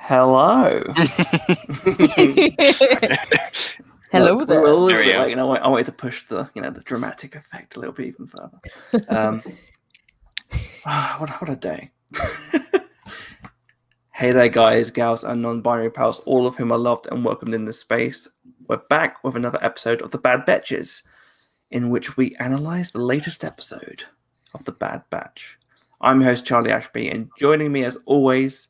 Hello. Hello Look, there. we're a little There we bit go. late, and I wanted to push the dramatic effect a little bit even further. What a day. Hey there, guys, gals, and non-binary pals, all of whom are loved and welcomed in this space. We're back with another episode of the Bad Betches, in which we analyze the latest episode of the Bad Batch. I'm your host, Charlie Ashby, and joining me, as always,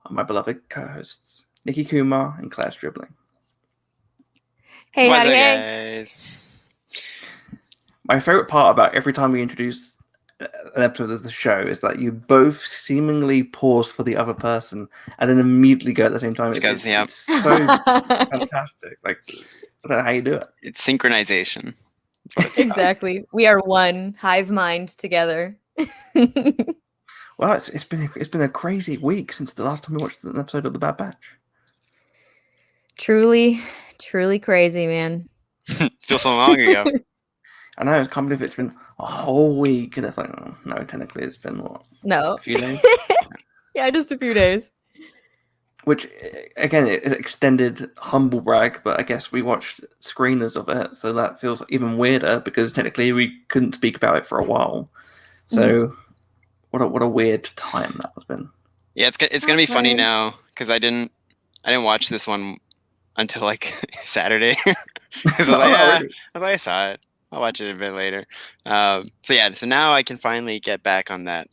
are my beloved co-hosts, Nicky Kumar and Claire Stribling. Hey, What's howdy, up, hey. guys? My favorite part about every time we introduce an episode of the show is that you both seemingly pause for the other person and then immediately go at the same time. It's so fantastic. Like, I don't know how you do it. It's synchronization. That's what it's about. Exactly. We are one hive mind together. Well, it's been a crazy week since the last time we watched an episode of the Bad Batch. Truly crazy, man. Feels so long ago. I know, it's can't believe it's been a whole week, and it's like, oh, no, technically it's been what? No. A few days? Yeah, just a few days. Which, again, it extended humble brag, but I guess we watched screeners of it, so that feels even weirder because technically we couldn't speak about it for a while. So, what a weird time that has been. Yeah, it's gonna be funny now because I didn't watch this one until like Saturday because I saw it. I'll watch it a bit later. So now I can finally get back on that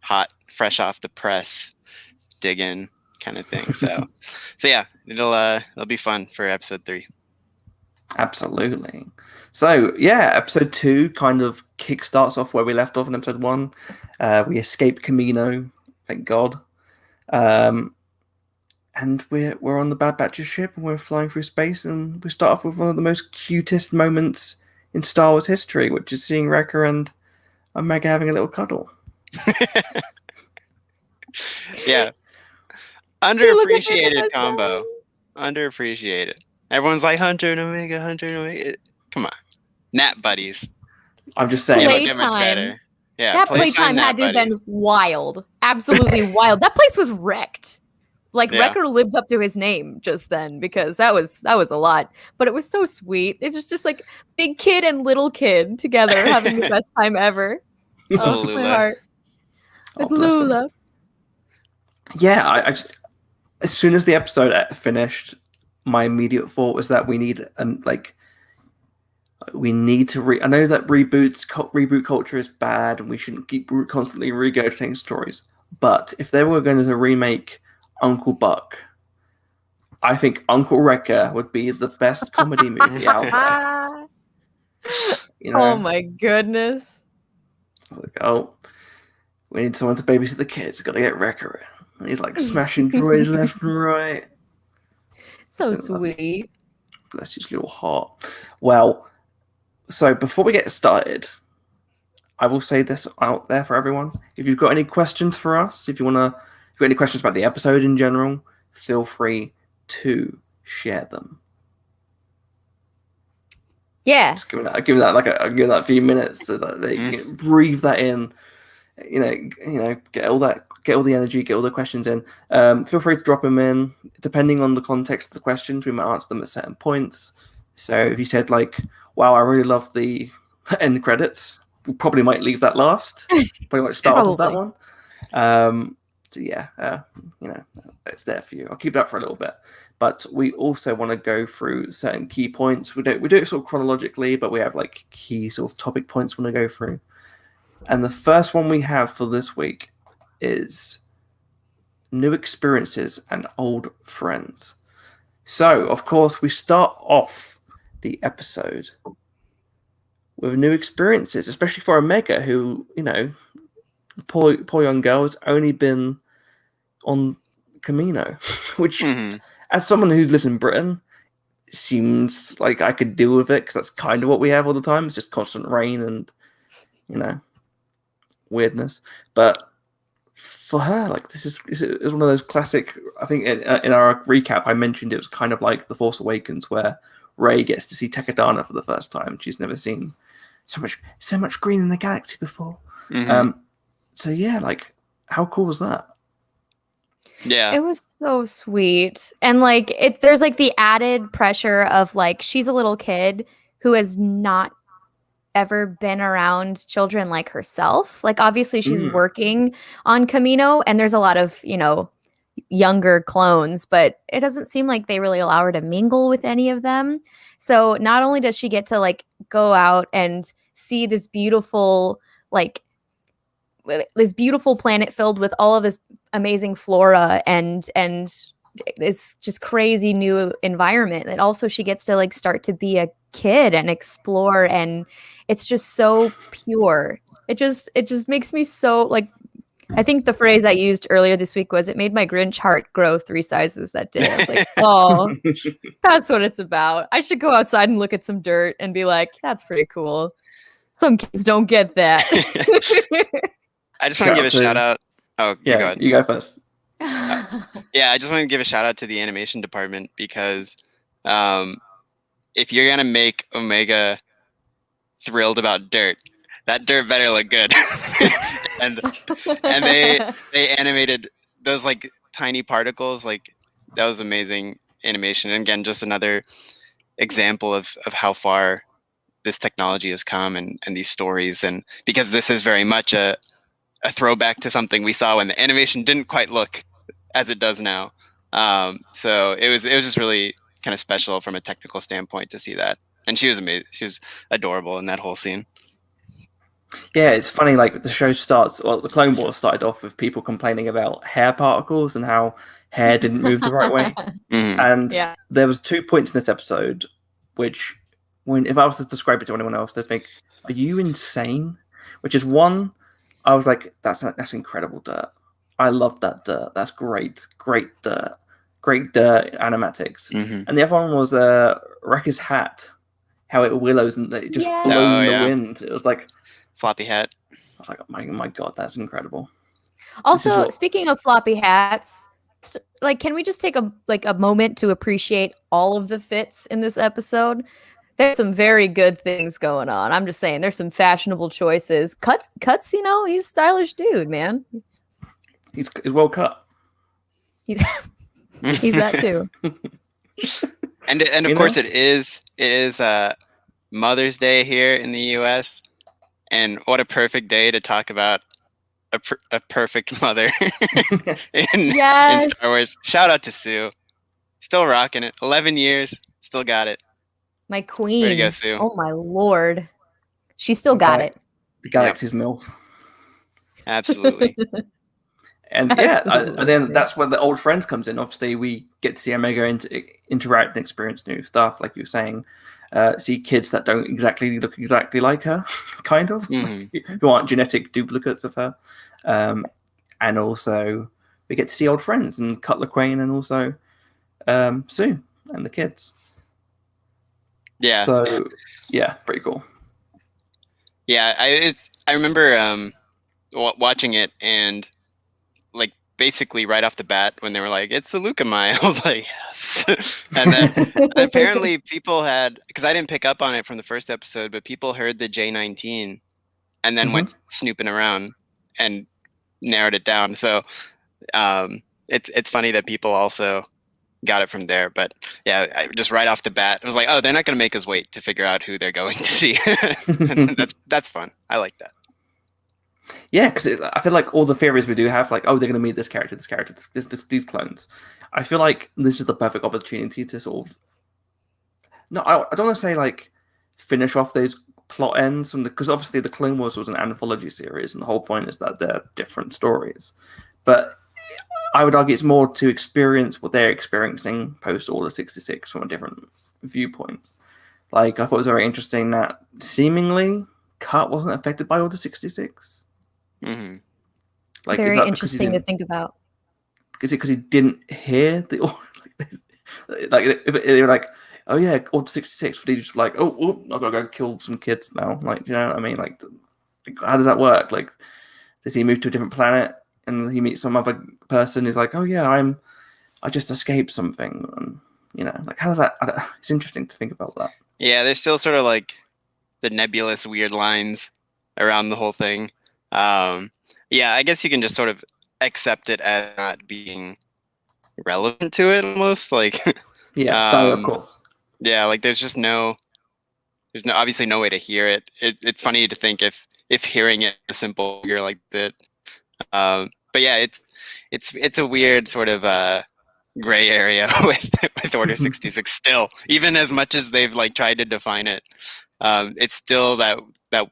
hot, fresh off the press, dig in kind of thing. So yeah, it'll be fun for episode 3. Absolutely. So yeah, episode 2 kind of kickstarts off where we left off in episode 1. We escape Camino, thank God. And we're on the Bad Batches ship and we're flying through space, and we start off with one of the most cutest moments in Star Wars history, which is seeing Wrecker and Omega having a little cuddle. Yeah. Underappreciated combo. Underappreciated. Everyone's like Hunter and Omega. Come on. Nap buddies. I'm just saying. Play Get much time. better. Yeah, That playtime had to have been wild. Absolutely wild. That place was wrecked. Like, Wrecker lived up to his name just then, because that was a lot. But it was so sweet. It was just like big kid and little kid together having the best time ever. Little My Lula. heart. With bless him. Lula. Yeah, I just, as soon as the episode finished, my immediate thought was that we need to I know that reboot culture is bad and we shouldn't keep constantly regurgitating stories, but if they were going to remake Uncle Buck, I think Uncle Wrecker would be the best comedy movie out there. Oh my goodness. I was like, oh, we need someone to babysit the kids. Got to get Wrecker in. And he's like smashing droids left and right. So sweet. Bless his little heart. Well, so before we get started, I will say this out there for everyone. If you've got any questions for us, if you've got any questions about the episode in general, feel free to share them. Yeah. Just give that a few minutes so that they can breathe that in. Get all the energy, get all the questions in. Feel free to drop them in. Depending on the context of the questions, we might answer them at certain points. So if you said like, "Wow, I really love the end credits," we probably might leave that last. Probably might start off with that one. So yeah, it's there for you. I'll keep that for a little bit. But we also want to go through certain key points. We do it sort of chronologically, but we have like key sort of topic points we want to go through. And the first one we have for this week is new experiences and old friends. So, of course, we start off the episode with new experiences, especially for Omega, who, poor young girl has only been on Camino, which, as someone who lives in Britain, seems like I could deal with it because that's kind of what we have all the time. It's just constant rain and, weirdness. But for her, like, this is one of those classic. I think in our recap, I mentioned it was kind of like The Force Awakens, where Rey gets to see Takodana for the first time. She's never seen so much green in the galaxy before. So yeah, like, how cool was that? Yeah. It was so sweet. And like there's like the added pressure of like she's a little kid who has not ever been around children like herself. Like obviously she's working on Camino and there's a lot of, younger clones, but it doesn't seem like they really allow her to mingle with any of them. So not only does she get to like go out and see this beautiful planet filled with all of this amazing flora and this just crazy new environment, that also she gets to like start to be a kid and explore, and it's just so pure. It just makes me so like, I think the phrase I used earlier this week was, it made my Grinch heart grow 3 sizes that day. I was like, oh, that's what it's about. I should go outside and look at some dirt and be like, that's pretty cool. Some kids don't get that. I just want to give a shout out. Oh, yeah, go ahead. You go first. Yeah, I just want to give a shout out to the animation department, because if you're gonna make Omega thrilled about dirt, that dirt better look good. and they animated those like tiny particles. Like, that was amazing animation. And again, just another example of how far this technology has come, and these stories, and because this is very much a throwback to something we saw when the animation didn't quite look as it does now. So it was just really kind of special from a technical standpoint to see that. And she was amazing. She was adorable in that whole scene. Yeah, it's funny, like the show starts, well, the Clone Wars started off with people complaining about hair particles and how hair didn't move the right way. And there was 2 points in this episode which, if I was to describe it to anyone else, they'd think, are you insane? Which is one, I was like, that's incredible dirt. I love that dirt. That's great dirt. Great dirt animatics. And the other one was Wrecker's hat, how it willows and it just blows in the wind. It was like floppy hat. I was like, oh my god, that's incredible. Also, speaking of floppy hats, like, can we just take a moment to appreciate all of the fits in this episode? There's some very good things going on. I'm just saying, there's some fashionable choices. Cuts, he's a stylish dude, man. He's well cut. He's that too. And of course it is Mother's Day here in the US, and what a perfect day to talk about a perfect mother in Star Wars. Shout out to Sue, still rocking it. 11 years, still got it. My queen. Way to go, Sue. Oh my lord, she still got it. The galaxy's MILF. Absolutely. And and then that's when the old friends comes in. Obviously, we get to see Omega interact and experience new stuff, like you were saying. See kids that don't exactly look exactly like her, kind of, who aren't genetic duplicates of her. And also, we get to see old friends and Cutler Quain and also Sue and the kids. Yeah. So, yeah, pretty cool. Yeah, I remember watching it, and like basically right off the bat when they were like, it's the Lucamai, I was like, yes. And then apparently people had, because I didn't pick up on it from the first episode, but people heard the J19 and then went snooping around and narrowed it down. So it's funny that people also got it from there. But yeah, just right off the bat, I was like, oh, they're not going to make us wait to figure out who they're going to see. that's fun. I like that. Yeah, because I feel like all the theories we do have, like, oh, they're going to meet this character, these clones. I feel like this is the perfect opportunity to sort of... No, I don't want to say, like, finish off those plot ends, because obviously the Clone Wars was an anthology series, and the whole point is that they're different stories. But I would argue it's more to experience what they're experiencing post-Order 66 from a different viewpoint. Like, I thought it was very interesting that seemingly Cut wasn't affected by Order 66. Like, very interesting to think about. Is it because he didn't hear the like they were like, oh yeah, Order 66, but he just like, oh, I gotta go kill some kids now. Like, you know what I mean? Like, how does that work? Like, does he move to a different planet and he meets some other person who's like, oh yeah, I just escaped something, and you know, like, how does that? It's interesting to think about that. Yeah, there's still sort of like the nebulous, weird lines around the whole thing. Yeah, I guess you can just sort of accept it as not being relevant to it, almost like. Of course. Yeah, like there's obviously no way to hear it. It's funny to think if hearing it is simple, you're like that. But yeah, it's a weird sort of gray area with Order 66 still, even as much as they've like tried to define it. It's still that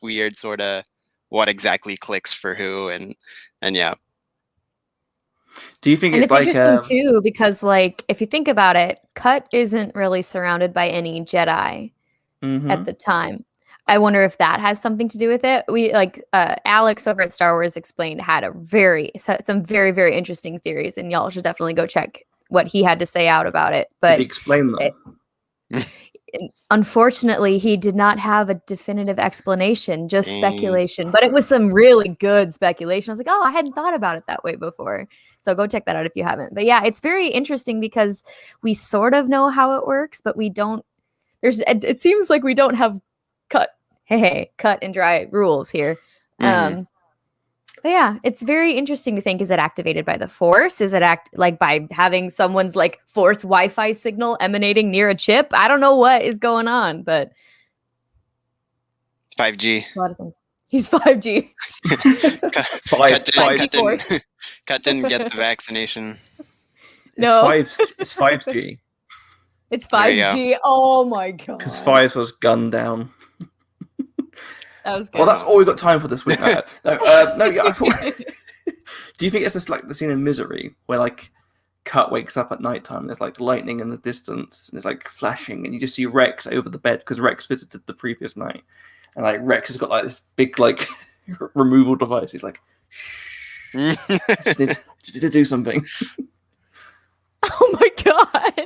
weird sort of what exactly clicks for who, and yeah. Do you think and it's it's like interesting too, because like if you think about it, Cut isn't really surrounded by any Jedi at the time. I wonder if that has something to do with it. We like Alex over at Star Wars Explained had some very, very interesting theories, and y'all should definitely go check what he had to say out about it. But did he explain them? Unfortunately, he did not have a definitive explanation, just speculation. But it was some really good speculation. I was like, oh, I hadn't thought about it that way before. So go check that out if you haven't. But yeah, it's very interesting because we sort of know how it works, but we don't. It seems like we don't have cut and dry rules here. But yeah, it's very interesting to think, is it activated by the Force? Is it by having someone's like Force Wi-Fi signal emanating near a chip? I don't know what is going on, but 5G. A lot of things. He's 5G. Cut didn't get the vaccination. No. It's 5G. It's 5G. Oh my god. Because 5 was gunned down. That was good. Well, that's all we got time for this week. Do you think it's just like the scene in Misery where like Cut wakes up at nighttime, there's like lightning in the distance and it's like flashing, and you just see Rex over the bed because Rex visited the previous night, and like Rex has got like this big like removal device. He's like, shh, just need to do something. Oh my god!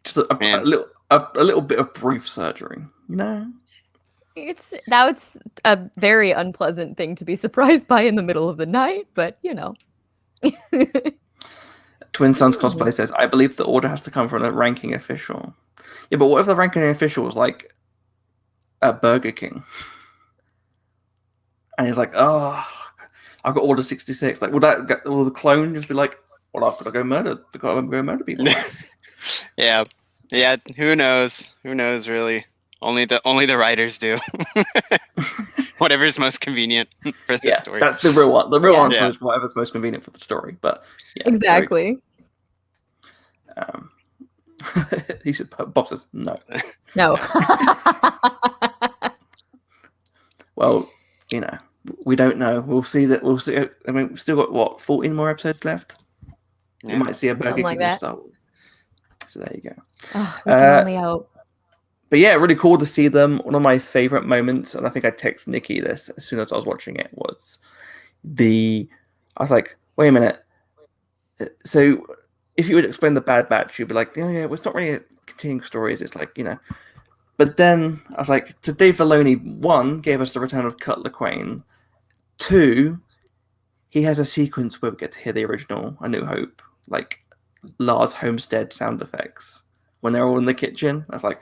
Just a little bit of brief surgery, you know. That's a very unpleasant thing to be surprised by in the middle of the night, but you know. Twin Sons Cosplay says, I believe the order has to come from a ranking official. Yeah, but what if the ranking official was like a Burger King? And he's like, oh, I've got Order 66. Like, will the clone just be like, well, I've got to go murder people? Yeah. Who knows? Who knows, really? Only the writers do. Whatever's most convenient for the story. That's the real one. The real answer is whatever's most convenient for the story. But yeah, exactly. He said, Bob says no. No. Well, you know, we don't know. We'll see. I mean, we've still got 14 more episodes left. Yeah. We might see a Burger King of Star Wars. So there you go. Oh, we can only hope. But yeah, really cool to see them. One of my favorite moments, and I think I texted Nikki this as soon as I was watching it, was I was like, wait a minute. So if you would explain the Bad Batch, you'd be like, oh yeah, well, it's not really continuing stories. It's like, you know. But then I was like, to Dave Filoni, 1, gave us the return of Cut Lawquane. 2, he has a sequence where we get to hear the original A New Hope, like Lars Homestead sound effects when they're all in the kitchen. I was like,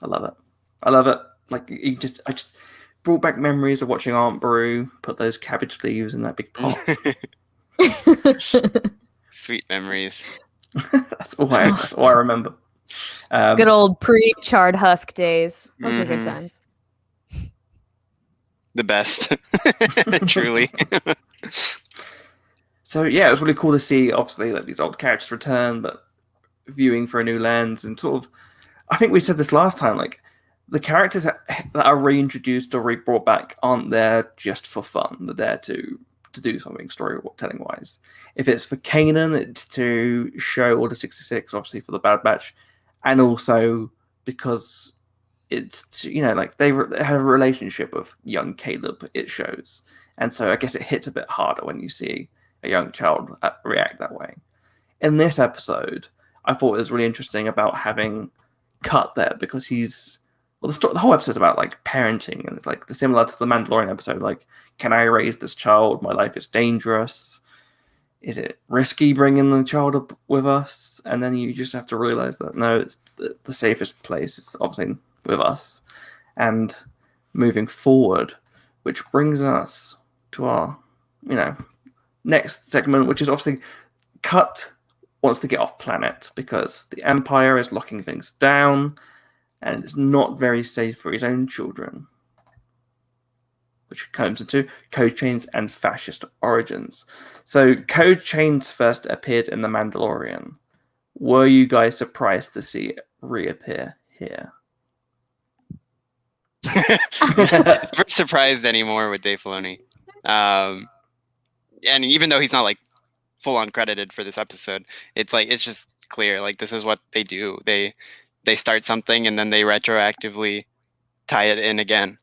I love it. Like I just brought back memories of watching Aunt Beru put those cabbage leaves in that big pot. Sweet memories. That's all I remember. Good old pre-charred husk days. Those were good times. The best. Truly. So yeah, it was really cool to see obviously like these old characters return, but viewing for a new lens, and sort of I think we said this last time, like the characters that are reintroduced or re-brought back aren't there just for fun. They're there to do something storytelling wise. If it's for Kanan, it's to show Order 66, obviously for the Bad Batch, and also because it's, you know, like they have a relationship with young Caleb, it shows. And so I guess it hits a bit harder when you see a young child react that way. In this episode, I thought it was really interesting about having Cut there, because the whole episode's about like parenting, and it's like similar to the Mandalorian episode, like, can I raise this child? My life is dangerous. Is it risky bringing the child up with us? And then you just have to realize that no, it's the safest place is obviously with us. And moving forward, which brings us to our, you know, next segment, which is obviously Cut wants to get off planet because the Empire is locking things down and it's not very safe for his own children. Which comes into Code Chains and Fascist origins. So Code Chains first appeared in The Mandalorian. Were you guys surprised to see it reappear here? Never surprised anymore with Dave Filoni. And even though he's not like full on credited for this episode, it's just clear, like, this is what they do. They start something and then they retroactively tie it in again.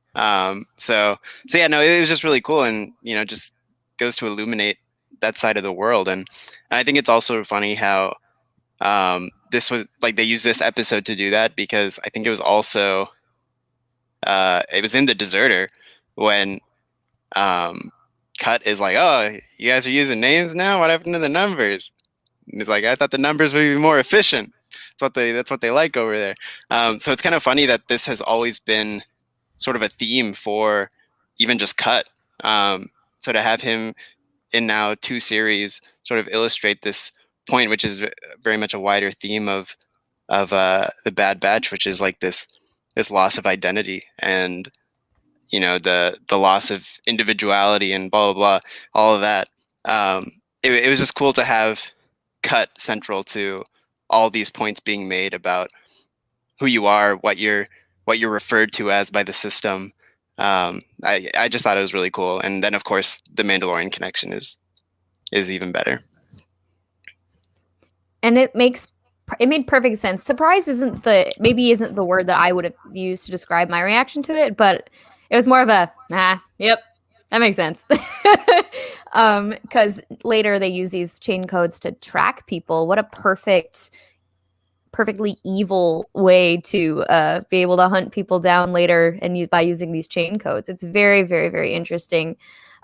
So yeah, no, it was just really cool, and just goes to illuminate that side of the world. And I think it's also funny how this was like, they used this episode to do that, because I think it was also it was in The Deserter when Cut is like, oh, you guys are using names now? What happened to the numbers? And it's like, I thought the numbers would be more efficient. That's what they like over there. So it's kind of funny that this has always been sort of a theme for even just Cut. So to have him in now 2 series sort of illustrate this point, which is very much a wider theme of the Bad Batch, which is like this loss of identity and the loss of individuality and blah blah blah, all of that. It was just cool to have Cut central to all these points being made about who you are, what you're referred to as by the system. I just thought it was really cool. And then of course the Mandalorian connection is even better. And it made perfect sense. Surprise isn't the word that I would have used to describe my reaction to it, but it was more of a yep, that makes sense. Because later they use these chain codes to track people. What a perfectly evil way to be able to hunt people down later, and by using these chain codes. It's very, very, very interesting,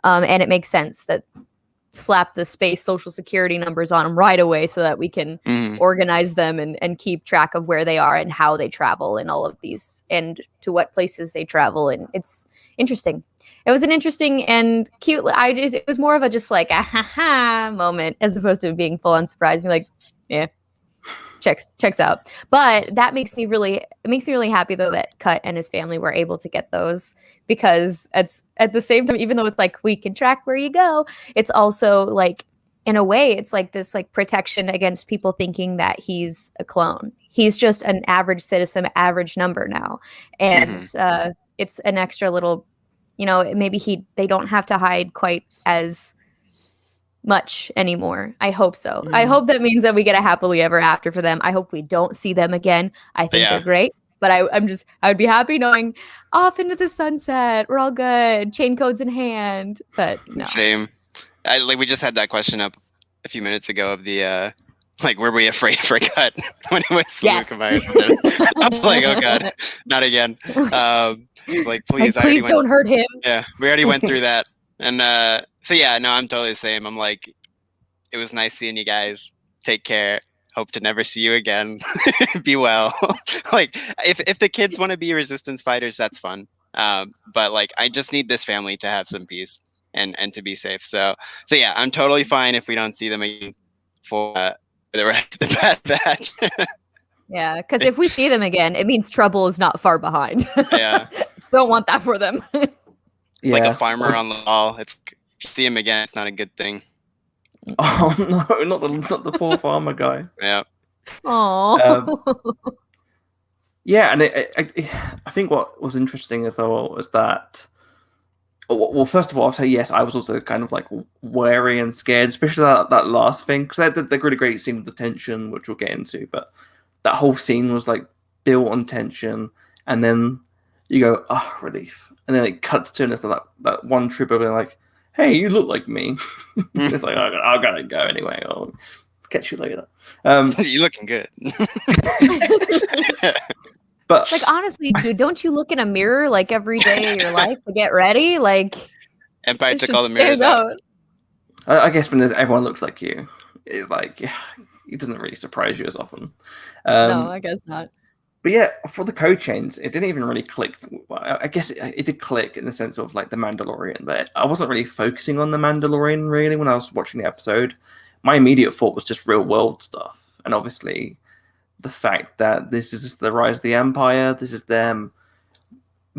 and it makes sense that slap the space social security numbers on them right away so that we can organize them and keep track of where they are and how they travel and all of these, and to what places they travel. And it's interesting. It was an interesting and cute. It was more of a just like a ha moment, as opposed to being full on surprise. Being like, yeah, checks out. But that makes me really happy though that Cut and his family were able to get those, because it's at the same time, even though it's like we can track where you go, it's also like, in a way, it's like this like protection against people thinking that he's a clone. He's just an average citizen, average number now, and it's an extra little, maybe they don't have to hide quite as much anymore. I hope so. I hope that means that we get a happily ever after for them. I hope we don't see them again. I think they're great, but I would be happy knowing off into the sunset. We're all good. Chain codes in hand. But no. Same. We just had that question up a few minutes ago of the were we afraid for Cut when it was yes. I was like, oh god, not again. It's like, please don't hurt him. Yeah, we already went through that. And so yeah, no, I'm totally the same. I'm like, it was nice seeing you guys. Take care. Hope to never see you again. Be well. Like, if the kids want to be resistance fighters, that's fun. But like, I just need this family to have some peace and to be safe. So yeah, I'm totally fine if we don't see them again for the rest of the Bad Batch. Yeah, because if we see them again, it means trouble is not far behind. Yeah. Don't want that for them. It's like a farmer on the wall. If you see him again, it's not a good thing. Oh no, not the poor farmer guy. Yeah. Oh. Yeah, and I think what was interesting as well was that. Well, first of all, I'll say yes. I was also kind of like wary and scared, especially that last thing, because they really great scene with the tension, which we'll get into. But that whole scene was like built on tension, and then you go, oh, relief, and then it cuts to, and it's that one trooper being like, hey, you look like me. It's like, I gotta go anyway. I'll catch you later. You're looking good. But like, honestly, dude, don't you look in a mirror like every day of your life to get ready? Like, Empire took all the mirrors out. I guess when everyone looks like you, it's like, yeah, it doesn't really surprise you as often. No, I guess not. But yeah, for the code chains, it didn't even really click. Well, I guess it did click in the sense of like the Mandalorian, but I wasn't really focusing on the Mandalorian really when I was watching the episode. My immediate thought was just real world stuff, and obviously the fact that this is the rise of the Empire. This is them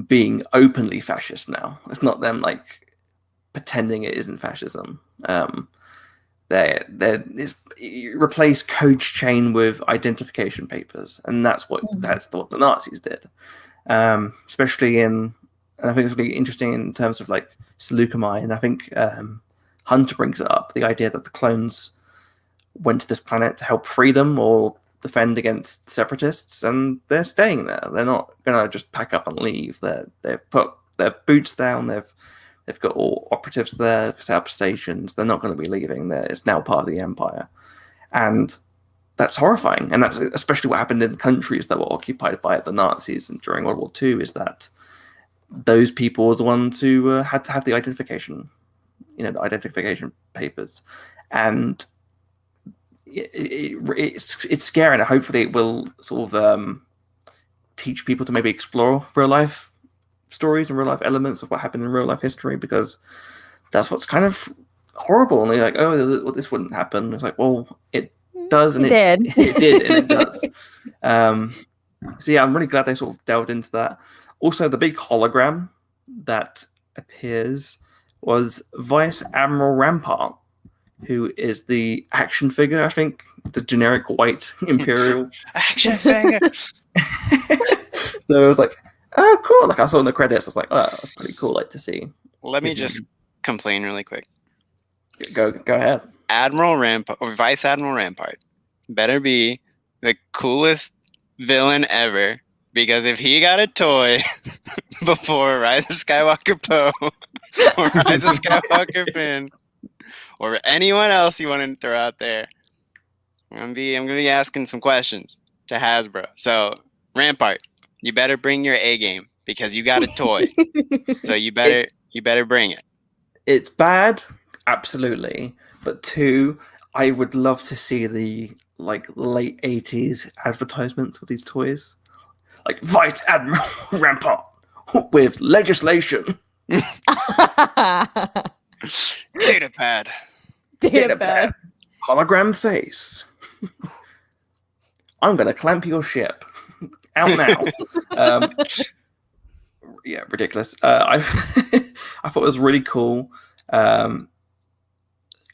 being openly fascist now. It's not them like pretending it isn't fascism. You replace code chain with identification papers, and that's what the Nazis did. Especially and I think it's really interesting in terms of like Seleucami, and I think Hunter brings it up, the idea that the clones went to this planet to help free them or defend against the separatists, and they're staying there. They're not gonna just pack up and leave. They've put their boots down. They've got all operatives there, set up stations. They're not going to be leaving. It's now part of the Empire. And that's horrifying. And that's especially what happened in the countries that were occupied by the Nazis and during World War II, is that those people were the ones who had to have the identification, the identification papers. And it's scary. And hopefully it will sort of teach people to maybe explore real life stories and real life elements of what happened in real life history, because that's what's kind of horrible. And you're like, oh, this wouldn't happen. It's like, well, it does, and it did. It did, and it does. So yeah, I'm really glad they sort of delved into that. Also, the big hologram that appears was Vice Admiral Rampart, who is the action figure, I think, the generic white Imperial action figure. So it was like, oh, cool. Like I saw in the credits, I was like, oh, that's pretty cool, like to see. Let me just complain really quick. Go ahead. Admiral Rampart, or Vice Admiral Rampart, better be the coolest villain ever, because if he got a toy before Rise of Skywalker Poe or Rise of Skywalker Finn or anyone else you want to throw out there, I'm gonna be asking some questions to Hasbro. So Rampart, you better bring your A game, because you got a toy. So you better bring it. It's bad, absolutely. But two, I would love to see the late 80s advertisements for these toys. Like Vice Admiral Rampart with legislation. Datapad. Datapad. Hologram face. I'm gonna clamp your ship. Out now. Yeah, ridiculous. I thought it was really cool.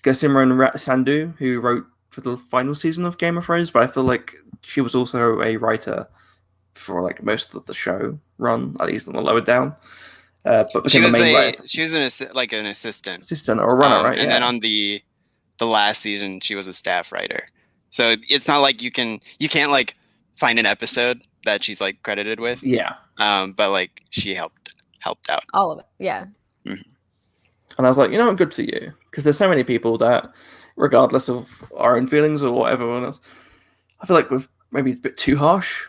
Gosima Sandhu, who wrote for the final season of Game of Thrones, but I feel like she was also a writer for like most of the show run, at least on the lower down. But became the main writer. She was an assistant or a runner, right? And then on the last season, she was a staff writer. So it's not like you can't like find an episode that she's like credited with. Yeah. But like she helped out. All of it. Yeah. Mm-hmm. And I was like, good for you, because there's so many people that, regardless of our own feelings or whatever else, I feel like we're maybe a bit too harsh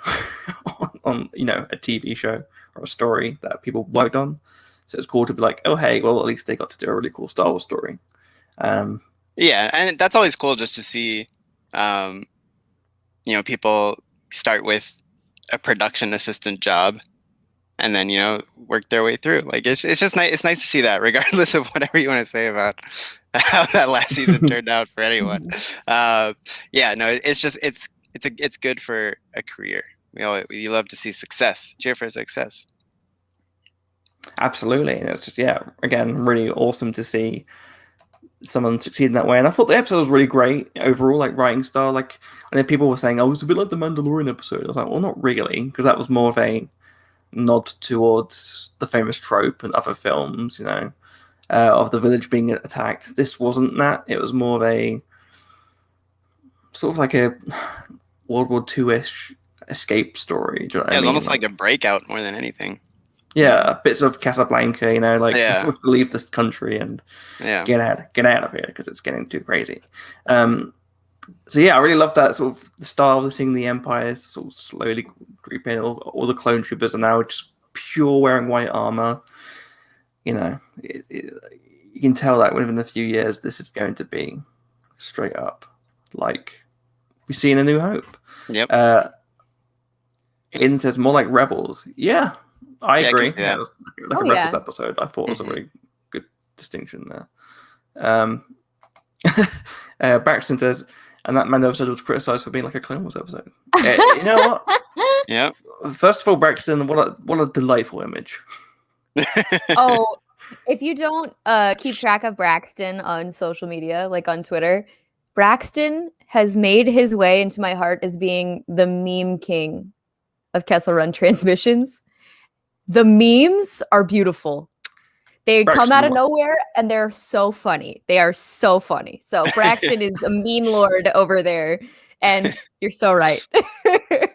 on a TV show or a story that people worked on. So it's cool to be like, oh hey, well at least they got to do a really cool Star Wars story. Yeah, and that's always cool just to see, people start with a production assistant job and then work their way through. Like it's just nice. It's nice to see that, regardless of whatever you want to say about how that last season turned out for anyone. It's good for a career. You love to see success. Cheer for success. Absolutely, and it's just again really awesome to see someone succeed in that way. And I thought the episode was really great overall, like writing style. Like I know people were saying, "Oh, it's a bit like the Mandalorian episode." I was like, "Well, not really," because that was more of a nod towards the famous trope and other films, of the village being attacked. This wasn't that. It was more of a sort of like a World War II-ish escape story. Do you know what I mean? It's almost like a breakout more than anything. Yeah, bits of Casablanca, we have to leave this country and get out of here because it's getting too crazy. So I really love that sort of the style of seeing the Empire sort of slowly creep in. All the clone troopers are now just pure wearing white armor. You can tell that within a few years this is going to be straight up like we see in A New Hope. Yep. Hayden says more like Rebels. Yeah, I agree. Yeah, it was like a Rebels episode. I thought it was a really good distinction there. Braxton says, and that Mando episode was criticized for being like a Clone Wars episode. You know what? Yeah. First of all, Braxton, what a delightful image. Oh, if you don't keep track of Braxton on social media, like on Twitter, Braxton has made his way into my heart as being the meme king of Kessel Run transmissions. The memes are beautiful. They come out of nowhere and they're so funny. They are so funny. So Braxton is a meme lord over there, and you're so right.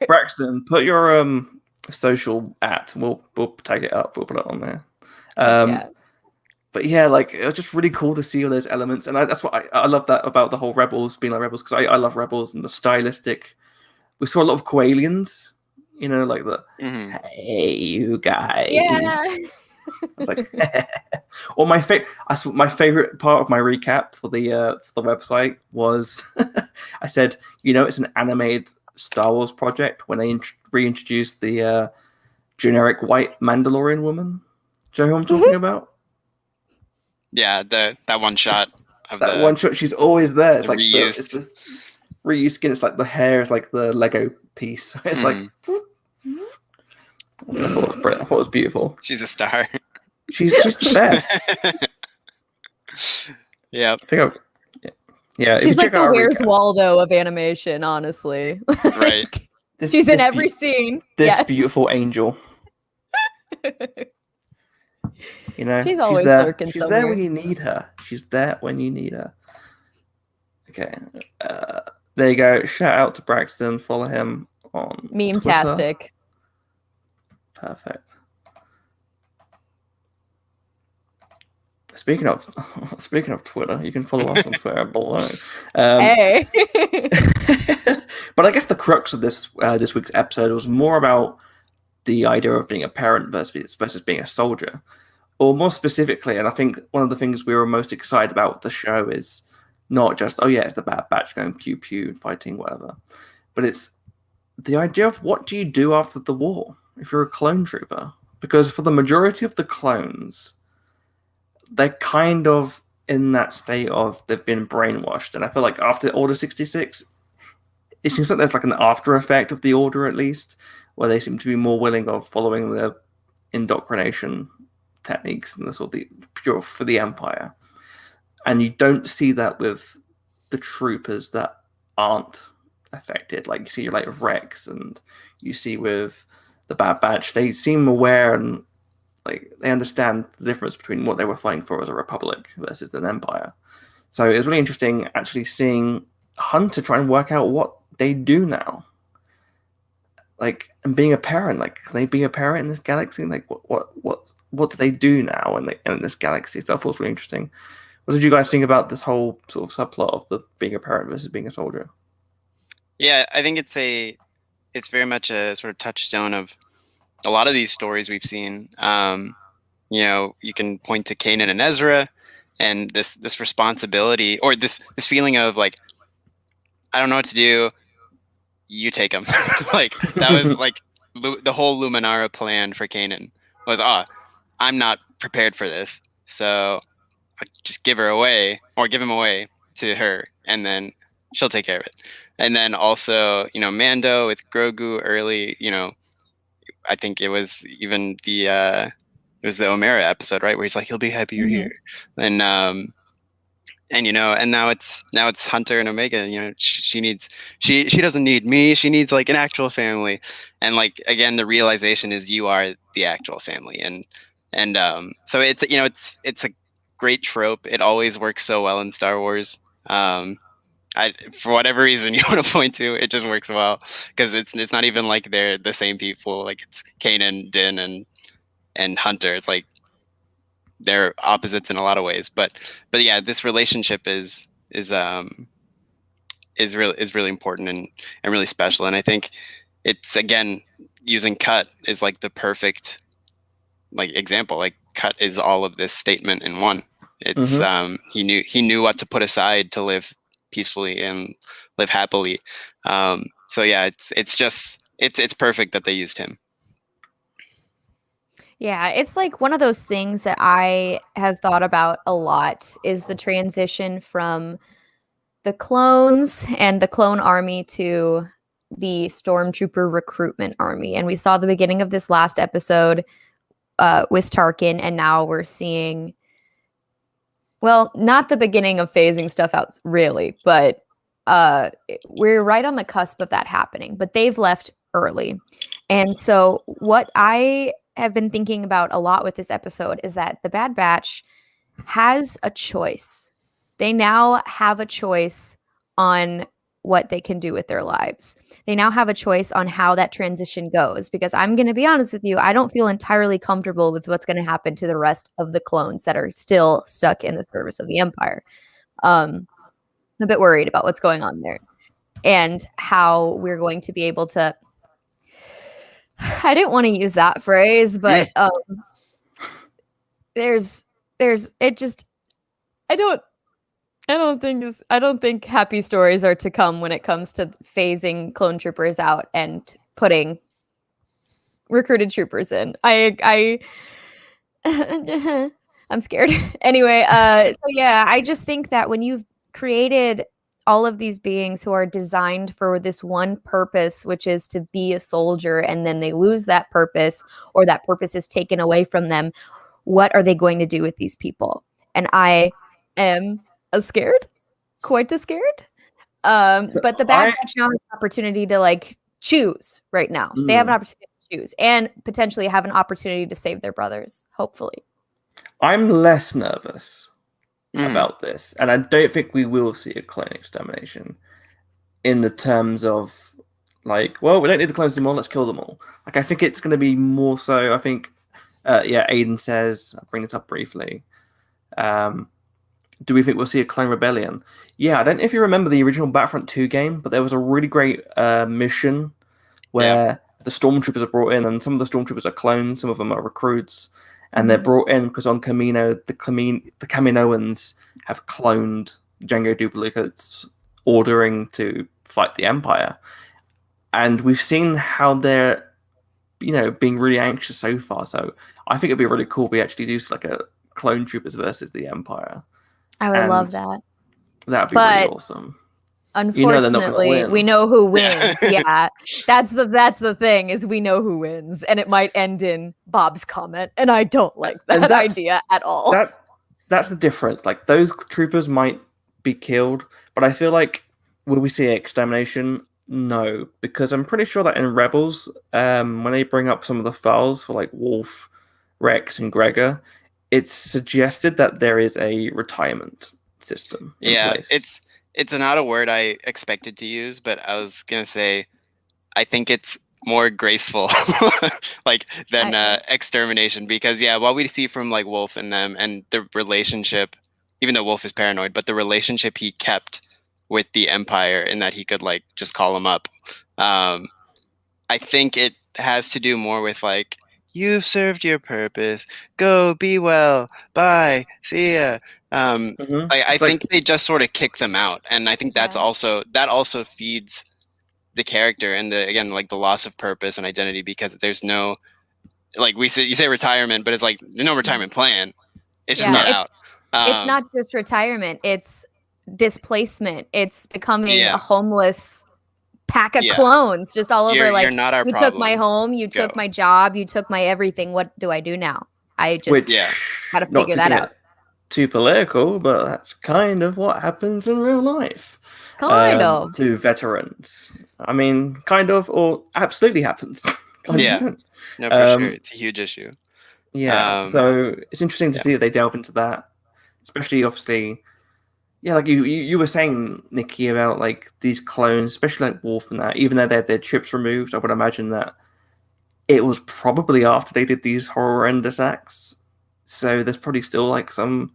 Braxton, put your social at. We'll tag it up. We'll put it on there. But yeah, like it was just really cool to see all those elements, and that's what I love that about the whole Rebels being like Rebels, because I love Rebels and the stylistic. We saw a lot of Coalians, you know, like the hey you guys, yeah. Like, or my favorite part of my recap for the website was I said, you know, it's an animated Star Wars project when they reintroduced the generic white Mandalorian woman. Do you know who I'm talking about? Yeah, that one shot of that one shot. She's always there. It's like reused. It's the reused skin. It's like the hair is like the Lego piece. It's like. I thought it was beautiful. She's a star. She's just the best. Yeah. Yeah. She's like the Where's Waldo of animation, honestly. Right. She's in every scene. This beautiful angel. You know, she's always lurking She's somewhere. there when you need her. She's there when you need her. Okay. There you go. Shout out to Braxton. Follow him on Meme-tastic. Twitter. Perfect. Speaking of Twitter, you can follow us on Twitter below. Hey. But I guess the crux of this week's episode was more about the idea of being a parent versus being a soldier. Or more specifically, and I think one of the things we were most excited about with the show is not just, oh yeah, it's the Bad Batch going pew pew, fighting, whatever. But it's the idea of what do you do after the war if you're a clone trooper? Because for the majority of the clones, they're kind of in that state of they've been brainwashed. And I feel like after Order 66, it seems like there's like an after effect of the Order, at least, where they seem to be more willing of following the indoctrination techniques and the sort of the pure for the Empire. And you don't see that with the troopers that aren't affected. Like you see like Rex, and you see with the Bad Batch, they seem aware and like they understand the difference between what they were fighting for as a republic versus an empire. So it was really interesting actually seeing Hunter try and work out what they do now. Like, and being a parent, like, can they be a parent in this galaxy? Like, what do they do now in this galaxy? So I thought it was really interesting. What did you guys think about this whole sort of subplot of the being a parent versus being a soldier? Yeah, I think it's very much a sort of touchstone of a lot of these stories we've seen. You know, you can point to Kanan and Ezra, and this responsibility or this feeling of like, I don't know what to do. You take him. Like that was like the whole Luminara plan for Kanan was, I'm not prepared for this, so I just give him away to her, and then she'll take care of it. And then also, you know, Mando with Grogu early, you know, I think it was even the Omera episode, right, where he's like, he'll be happy you're here, and you know, and now it's Hunter and Omega. You know, she doesn't need me. She needs like an actual family, and like again, the realization is you are the actual family, and so it's, you know, it's a great trope. It always works so well in Star Wars. For whatever reason you want to point to, it just works well because it's not even like they're the same people. Like it's Kanan, Din, and Hunter. It's like they're opposites in a lot of ways, but yeah, this relationship is really important and really special. And I think it's, again, using Cut is like the perfect like example. Like Cut is all of this statement in one. It's he knew what to put aside to live peacefully and live happily. So yeah, it's it's perfect that they used him. Yeah, it's like one of those things that I have thought about a lot is the transition from the clones and the clone army to the stormtrooper recruitment army. And we saw the beginning of this last episode with Tarkin, and now we're seeing, well, not the beginning of phasing stuff out, really, but we're right on the cusp of that happening. But they've left early. And so what I have been thinking about a lot with this episode is that the Bad Batch has a choice. They now have a choice on what they can do with their lives. They now have a choice on how that transition goes, because I'm going to be honest with you, I don't feel entirely comfortable with what's going to happen to the rest of the clones that are still stuck in the service of the Empire. I'm a bit worried about what's going on there and how we're going to be able to, I didn't want to use that phrase, but there's it just, I don't think happy stories are to come when it comes to phasing clone troopers out and putting recruited troopers in. I'm scared. Anyway, so yeah, I just think that when you've created all of these beings who are designed for this one purpose, which is to be a soldier, and then they lose that purpose or that purpose is taken away from them, what are they going to do with these people? And I am scared, quite scared. But the Bad Batch now has an opportunity to like choose right now. They have an opportunity to choose and potentially have an opportunity to save their brothers, hopefully. I'm less nervous about this, and I don't think we will see a clone extermination in the terms of like, well, we don't need the clones anymore, let's kill them all. Like, I think it's going to be more so, I think, Aiden says, I'll bring it up briefly, do we think we'll see a clone rebellion? Yeah, I don't know if you remember the original Battlefront 2 game, but there was a really great mission where the stormtroopers are brought in, and some of the stormtroopers are clones, some of them are recruits, and they're brought in because on Camino, the Kaminoans have cloned Jango duplicates, ordering to fight the Empire. And we've seen how they're, being really anxious so far. So I think it'd be really cool if we actually do like a clone troopers versus the Empire. I would love that. That'd be really awesome. Unfortunately, we know who wins. Yeah, that's the thing, is we know who wins, and it might end in Bob's comment, and I don't like that idea at all. That's the difference. Like, those troopers might be killed, but I feel like, will we see extermination? No, because I'm pretty sure that in Rebels, when they bring up some of the files for like Wolf, Rex, and Gregor, it's suggested that there is a retirement system. Yeah, it's not a word I expected to use, but I was gonna say, I think it's more graceful, than extermination, because what we see from like Wolf and them and the relationship, even though Wolf is paranoid, but the relationship he kept with the Empire, in that he could like just call him up. I think it has to do more with like, you've served your purpose, go, be well, bye, see ya. I think they just sort of kick them out, and I think that also feeds the character and the loss of purpose and identity, because there's no, like, you say retirement, but it's like there's no retirement plan. It's just not out. It's not just retirement, it's displacement. It's becoming a homeless pack of clones just all over. You're not our you problem. Took my home, you took my job, you took my everything. What do I do now? I just had to figure that out. Too political, but that's kind of what happens in real life. Kind of. To veterans. I mean, kind of, or absolutely happens. No, for sure. It's a huge issue. Yeah, so it's interesting to see that they delve into that. Especially, obviously, like you were saying, Nicky, about like these clones, especially like Wolf and that, even though they had their chips removed, I would imagine that it was probably after they did these horrendous acts. So there's probably still like some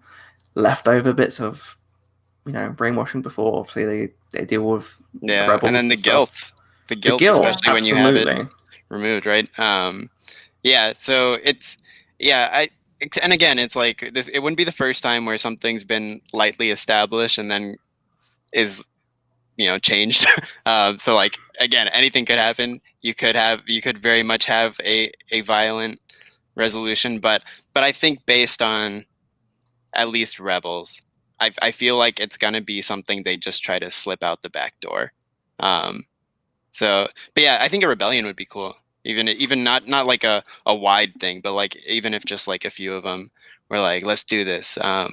leftover bits of, brainwashing before obviously they deal with the rebels, and then the guilt, especially when you have it removed, right? So it's and again, it's like this. It wouldn't be the first time where something's been lightly established and then is changed. So like again, anything could happen. You could very much have a violent resolution, but I think based on at least Rebels, I feel like it's gonna be something they just try to slip out the back door. But yeah, I think a rebellion would be cool. Even not like a wide thing, but like even if just like a few of them were like, let's do this. I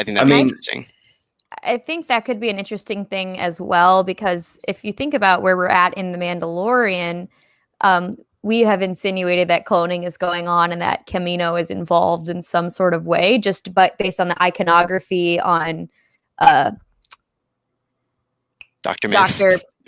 think that'd be interesting. I think that could be an interesting thing as well, because if you think about where we're at in The Mandalorian, we have insinuated that cloning is going on and that Kamino is involved in some sort of way, but based on the iconography on Dr.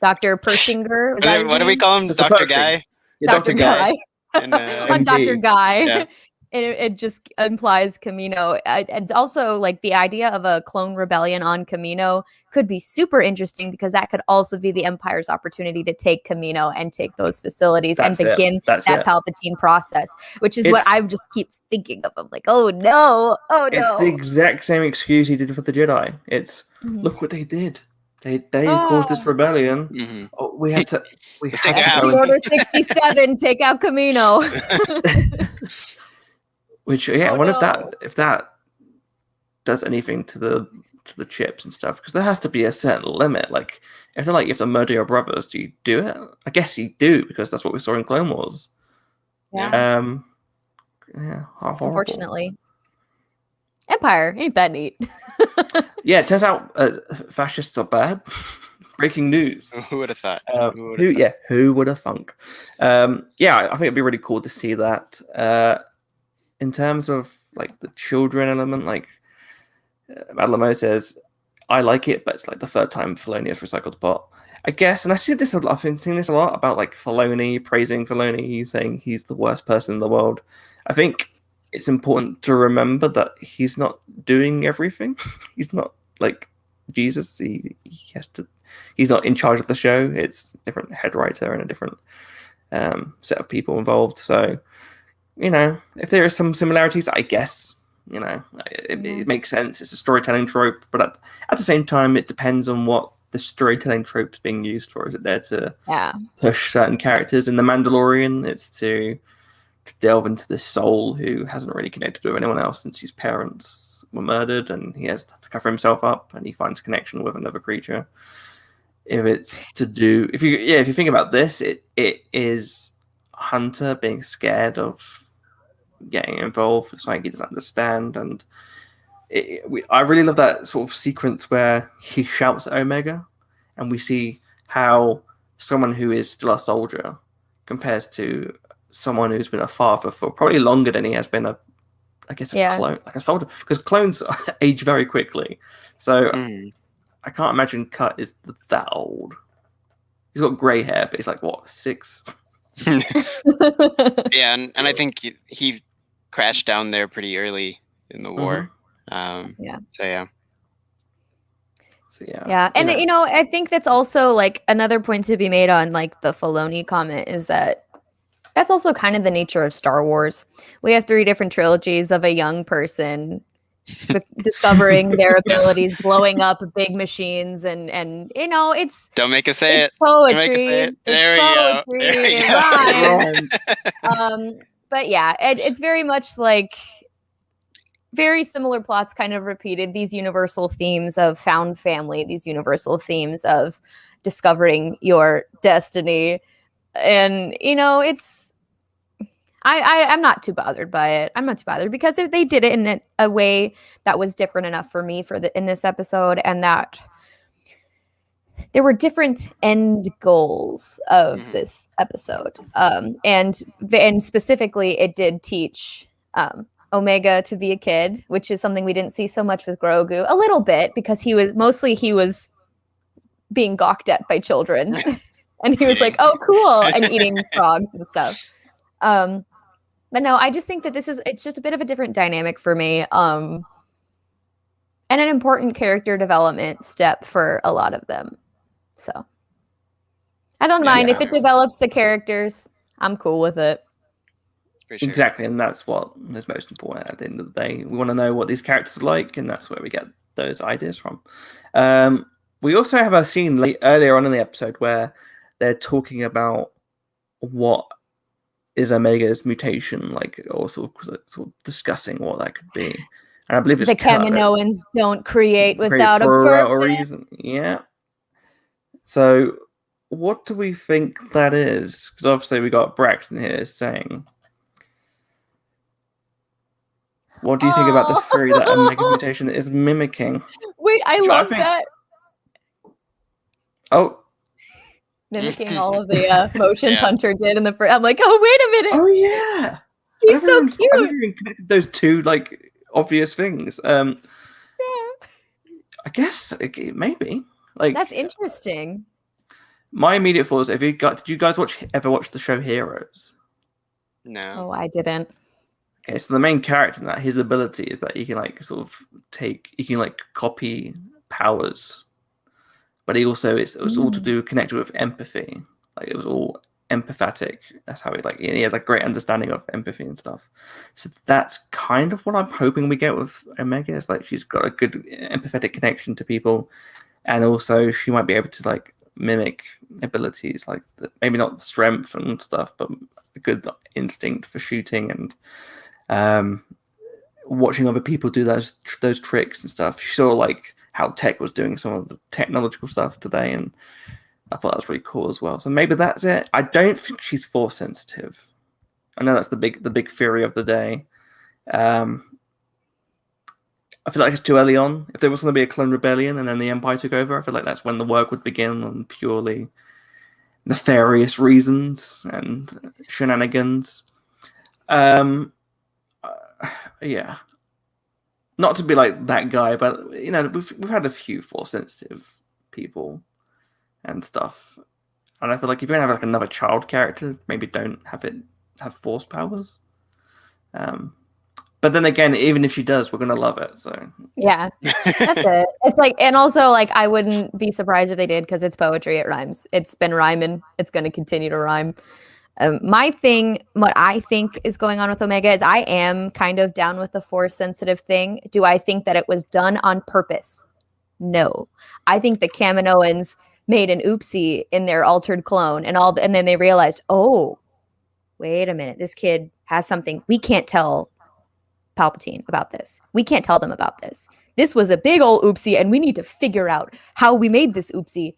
Persinger. What do we call him? Dr. Guy? Yeah, Dr. Guy. And, on Dr. Guy. Yeah. It just implies Kamino. And also, like, the idea of a clone rebellion on Kamino could be super interesting, because that could also be the Empire's opportunity to take Kamino and take those facilities and begin that Palpatine process, which is what I just keep thinking of. I'm like, oh no. It's the exact same excuse he did for the Jedi. It's, look what they did. They caused this rebellion. Mm-hmm. Oh, we had to take out Order 67, take out Kamino. Which, yeah, I wonder if that does anything to the chips and stuff, because there has to be a certain limit. Like, if they're like, you have to murder your brothers, do you do it? I guess you do, because that's what we saw in Clone Wars. Yeah. Unfortunately. Empire, ain't that neat? Yeah, it turns out fascists are bad. Breaking news. Who would have thought? Who would have thunk? I think it'd be really cool to see that. In terms of like the children element, like Madlamo says, I like it, but it's like the third time Filoni has recycled the pot, I guess. And I've been seeing this a lot about like Filoni, praising Filoni, saying he's the worst person in the world. I think it's important to remember that he's not doing everything. He's not like Jesus. He's not in charge of the show. It's a different head writer and a different set of people involved. So, if there are some similarities, I guess, it makes sense. It's a storytelling trope, but at the same time, it depends on what the storytelling trope is being used for. Is it there to push certain characters? In The Mandalorian, it's to delve into this soul who hasn't really connected with anyone else since his parents were murdered, and he has to cover himself up, and he finds a connection with another creature. If you think about this, it is Hunter being scared of getting involved with something he doesn't understand, and I really love that sort of sequence where he shouts at Omega, and we see how someone who is still a soldier compares to someone who's been a father for probably longer than he has been a clone, like a soldier, because clones age very quickly. So I can't imagine Cut is that old. He's got grey hair, but he's like, what, 6? Yeah, and I think he crashed down there pretty early in the war. And I think that's also like another point to be made on like the Filoni comment, is that that's also kind of the nature of Star Wars. We have 3 different trilogies of a young person discovering their abilities, blowing up big machines, and it's don't make us say it. Poetry. There we go. But yeah, it's very much like very similar plots kind of repeated, these universal themes of found family, these universal themes of discovering your destiny. And, it's, I'm not too bothered by it. I'm not too bothered, because if they did it in a way that was different enough for me in this episode, and that there were different end goals of this episode. And specifically, it did teach Omega to be a kid, which is something we didn't see so much with Grogu. A little bit, because he was being gawked at by children. And he was like, oh, cool, and eating frogs and stuff. But no, I just think that it's just a bit of a different dynamic for me. And an important character development step for a lot of them. So I don't mind if it develops the characters. I'm cool with it. Sure. Exactly, and that's what is most important at the end of the day. We want to know what these characters are like, and that's where we get those ideas from. We also have a scene earlier on in the episode where they're talking about what is Omega's mutation, like, or sort of discussing what that could be. And I believe it's the Kaminoans don't create without a purpose. reason. Yeah. So, what do we think that is? Because obviously we got Braxton here saying, what do you think about the theory that Omega's mutation is mimicking? Wait, I love that. Oh. Mimicking all of the motions Hunter did in the first. I'm like, oh, wait a minute. Oh, yeah. He's so cute. I never even connected those two, like, obvious things. Yeah. I guess maybe. Like, that's interesting. My immediate thought is, did you guys ever watch the show Heroes? No. Oh, I didn't. Okay, so the main character in that, his ability is that he can like sort of copy powers, but he also it was all to do connected with empathy. Like it was all empathetic. That's how he had like great understanding of empathy and stuff. So that's kind of what I'm hoping we get with Omega. Is like she's got a good empathetic connection to people, and also she might be able to like mimic abilities like maybe not strength and stuff, but a good instinct for shooting and watching other people do those tricks and stuff. She saw like how Tech was doing some of the technological stuff today, and I thought that was really cool as well. So maybe that's it. I don't think she's force sensitive. I know that's the big theory of the day. I feel like it's too early on. If there was going to be a clone rebellion and then the Empire took over, I feel like that's when the work would begin on purely nefarious reasons and shenanigans. Yeah. Not to be like that guy, but we've had a few force sensitive people and stuff. And I feel like if you're gonna have like another child character, maybe don't have force powers. But then again, even if she does, we're gonna love it. So yeah, that's it. It's like, and also like, I wouldn't be surprised if they did because it's poetry. It rhymes. It's been rhyming. It's going to continue to rhyme. What I think is going on with Omega is I am kind of down with the force sensitive thing. Do I think that it was done on purpose? No. I think the Kaminoans made an oopsie in their altered clone and then they realized, oh, wait a minute, this kid has something. We can't tell Palpatine about this. We can't tell them about this. This was a big old oopsie and we need to figure out how we made this oopsie.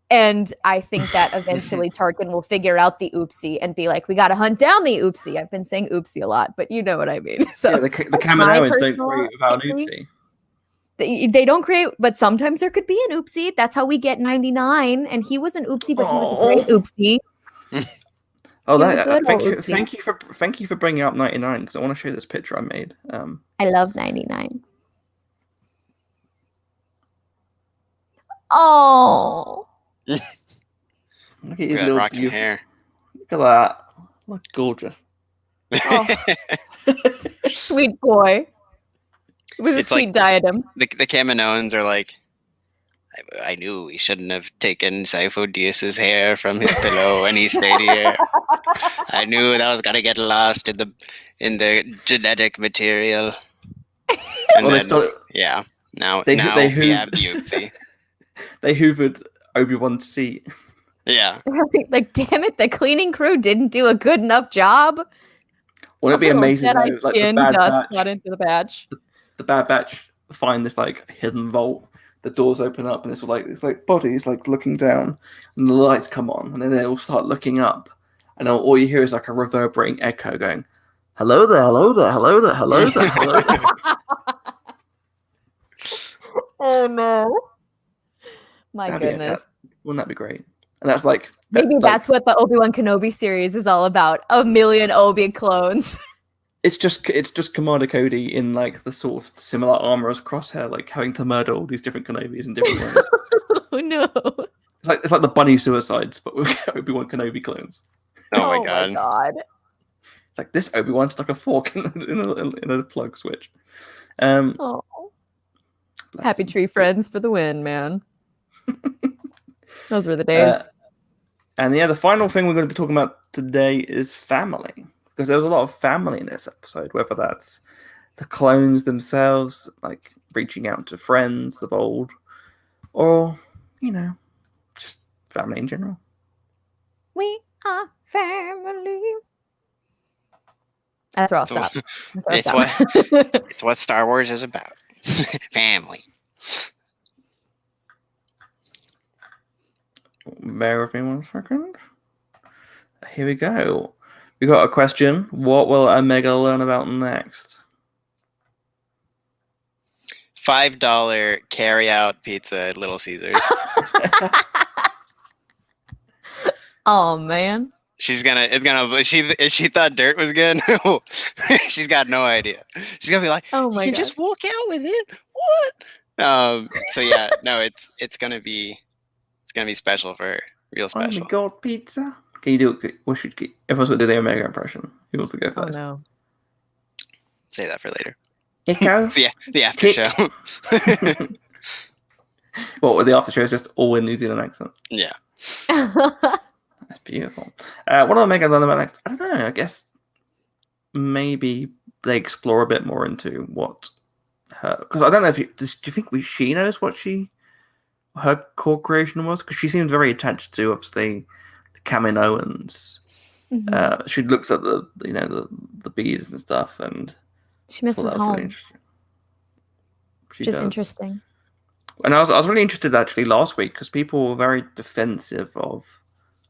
And I think that eventually Tarkin will figure out the oopsie and be like, we got to hunt down the oopsie. I've been saying oopsie a lot, but you know what I mean. So yeah, the Kaminoans don't create without an oopsie. They don't create, but sometimes there could be an oopsie. That's how we get 99. And he was an oopsie, but he was a great oopsie. Oh, thank you for bringing up 99 because I want to show you this picture I made. I love 99. Oh. Look at his little rocking hair. Look at that. Look gorgeous. Oh. Sweet boy. With a sweet diadem. The Kaminoans are like, I knew we shouldn't have taken Sifo Dyas's hair from his pillow when he stayed here. I knew that was gonna get lost in the genetic material. And now we have the oopsie. They hoovered Obi-Wan's seat. Yeah. Like, damn it, the cleaning crew didn't do a good enough job. Wouldn't it be amazing though, like the Bad Batch got into the badge. The Bad Batch find this like hidden vault. The doors open up and it's like bodies like looking down and the lights come on and then they all start looking up and all you hear is like a reverberating echo going, hello there, hello there, hello there, hello there, hello there. Oh no. My goodness. Wouldn't that be great? And that's like maybe that's what the Obi-Wan Kenobi series is all about. 1,000,000 Obi clones. It's just Commander Cody in like the sort of similar armor as Crosshair, like having to murder all these different Kenobis in different ways. Oh no! It's like the bunny suicides, but with Obi-Wan Kenobi clones. Oh my god! It's like this Obi-Wan stuck a fork in a plug switch. Happy tree friends for the win, man. Those were the days. And the final thing we're going to be talking about today is family. Because there was a lot of family in this episode, whether that's the clones themselves, like reaching out to friends of old, or just family in general. We are family. That's where I'll stop. It's what Star Wars is about. Family. Bear with me 1 second. Here we go. We got a question. What will Omega learn about next? $5 carry-out pizza at Little Caesars. Oh man. She thought dirt was good. She's got no idea. She's gonna be like, oh my God. Just walk out with it. What? So yeah, no, it's gonna be special for her. Real special. Oh my God, pizza. Can you do it? Everyone's gonna do their Omega impression. Who wants to go first? Oh no. Say that for later. The after show. Well, the after show is just all in New Zealand accent. Yeah. That's beautiful. What do Omega learn about next? I don't know. I guess maybe they explore a bit more into what her. Because I don't know if do you think she knows what her core creation was? Because she seems very attached to obviously the Kaminoans. Mm-hmm. She looks at the bees and stuff, and she misses home. Really interesting. Interesting. And I was really interested actually last week because people were very defensive of.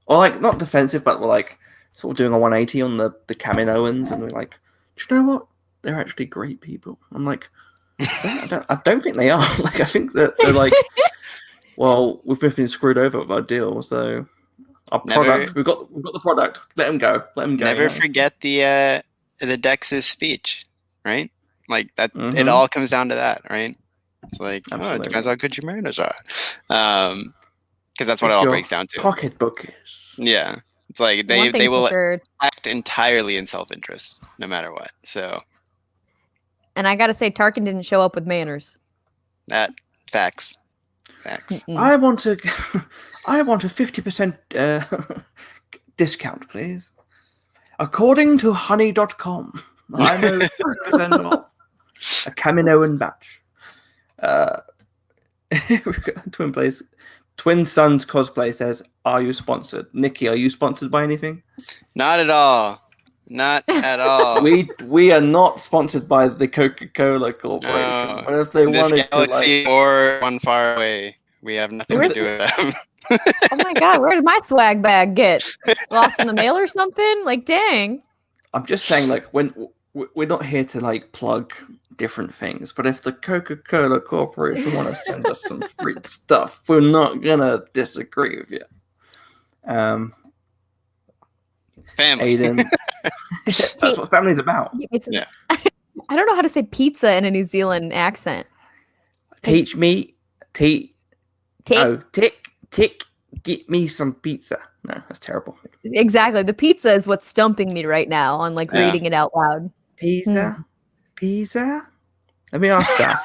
Or like not defensive, but were like sort of doing a 180 on the Kaminoans, and we're like, do you know what? They're actually great people. I'm like, I don't think they are. Like, I think that they're like, well, we've been screwed over with our deal, so our product, we've got the product. Let them go. Never forget the Dex's speech, right? Like that. Mm-hmm. It all comes down to that, right? It's like, it depends how good your manners are. Because that's what it all breaks down to. Pocketbook is. Yeah. It's like they will act entirely in self-interest, no matter what. So. And I gotta say, Tarkin didn't show up with manners. Facts. Mm-mm. I want a 50% discount, please. According to honey.com, I know 50% off a Kaminoan batch. Twin Sons Cosplay says, "Are you sponsored?" Nikki, are you sponsored by anything? Not at all. Not at all. we are not sponsored by the Coca-Cola Corporation. But if they wanted galaxy to, or one far away, we have nothing to do with them. Oh my God, where did my swag bag get lost in the mail or something? Like, dang. I'm just saying, like, when we're not here to like plug different things, but if the Coca-Cola Corporation want to send us some free stuff, we're not gonna disagree with you. Family. Aiden. That's what family's about. Yeah. I don't know how to say pizza in a New Zealand accent. Teach me. Tick. Get me some pizza. No, that's terrible. Exactly. The pizza is what's stumping me right now on like reading it out loud. Pizza? Let me ask that.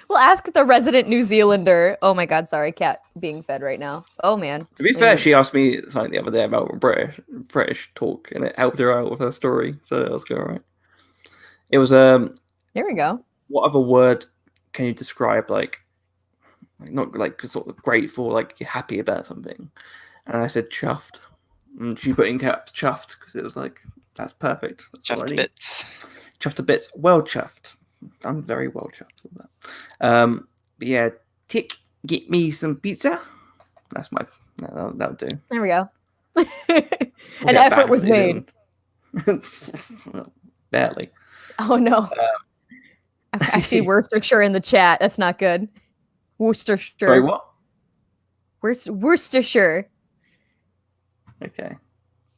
We'll ask the resident New Zealander. Oh my God, sorry, cat being fed right now. Oh man. To be fair, she asked me something the other day about British talk, and it helped her out with her story, so that was good, right? It was there we go. What other word can you describe like not like sort of grateful, like you're happy about something? And I said chuffed, and she put in caps chuffed because it was like that's perfect. That's chuffed to bits. Chuffed to bits. Well chuffed. I'm very well chuffed with that. But yeah, Tick, get me some pizza. That's that'll do. There we go. An effort was made. Well, barely. Oh no. I see Worcestershire in the chat. That's not good. Worcestershire. Sorry, what? Worcestershire. Okay.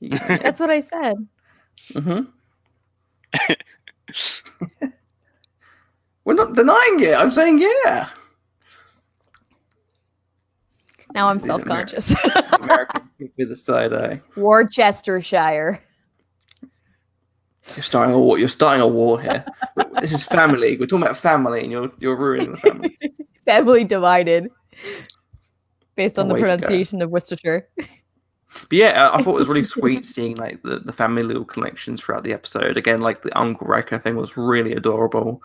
That's what I said. Mm-hmm. We're not denying it. I'm saying yeah. Now I'm self-conscious. American with a side eye. Worcestershire. You're starting a war here. This is family. We're talking about family, and you're ruining the family. Family divided based on the pronunciation of Worcestershire. But yeah, I thought it was really sweet seeing like the family little connections throughout the episode. Again, like the Uncle Wrecker thing was really adorable.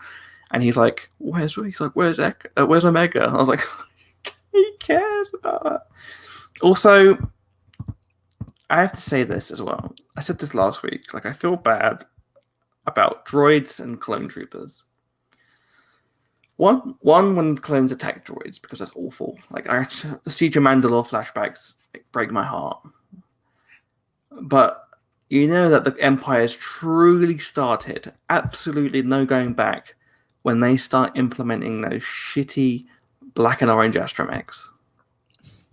And he's like, where's Omega? I was like, cares about her? Also, I have to say this as well. I said this last week. Like, I feel bad about droids and clone troopers. One when clones attack droids, because that's awful. Like, the Siege of Mandalore flashbacks break my heart. But you know that the Empire's truly started, absolutely no going back, when they start implementing those shitty black and orange astromechs.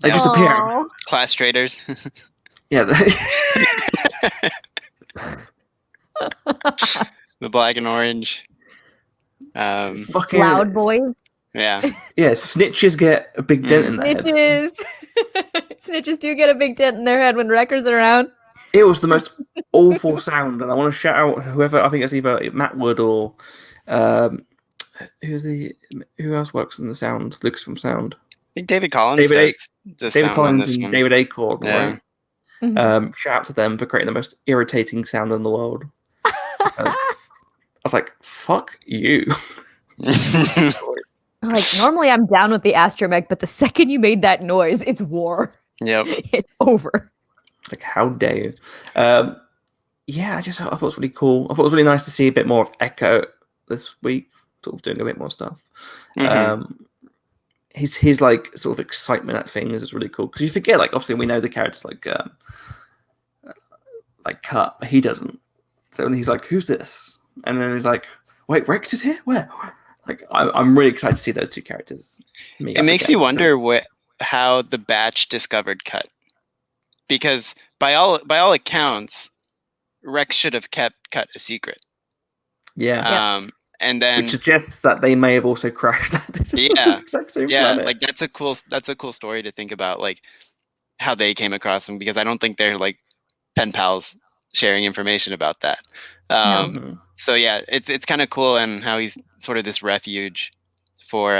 They just appear. Class traders. Yeah. The black and orange. Fucking Loud boys. Yeah. Yeah, snitches get a big dent in their head. Snitches. Snitches do get a big dent in their head when Wreckers are around. It was the most awful sound, and I want to shout out whoever. I think it's either Matt Wood or who else works in the sound? Lucas from Sound. I think David Collins does David sound Collins on this and one. David Acorn, Yeah. right? Mm-hmm. Shout out to them for creating the most irritating sound in the world. I was like, "Fuck you." Like, normally I'm down with the astromech, but the second you made that noise, it's war. Yep. It's over. Like, how dare you? Yeah, I thought it was really cool. I thought it was really nice to see a bit more of Echo this week, sort of doing a bit more stuff. Mm-hmm. His like sort of excitement at things is really cool, because you forget, like, obviously we know the characters like Cut, but he doesn't. So when he's like, "Who's this?" And then he's like, "Wait, Rex is here? Where?" Like, I'm really excited to see those two characters. It makes you wonder how the Batch discovered Cut, because by all accounts, Rex should have kept Cut a secret. Yeah. And then, which suggests that they may have also crashed. Yeah. Planet. Like that's a cool story to think about, like how they came across him, because I don't think they're like pen pals sharing information about that. So yeah, it's kind of cool, and how he's sort of this refuge for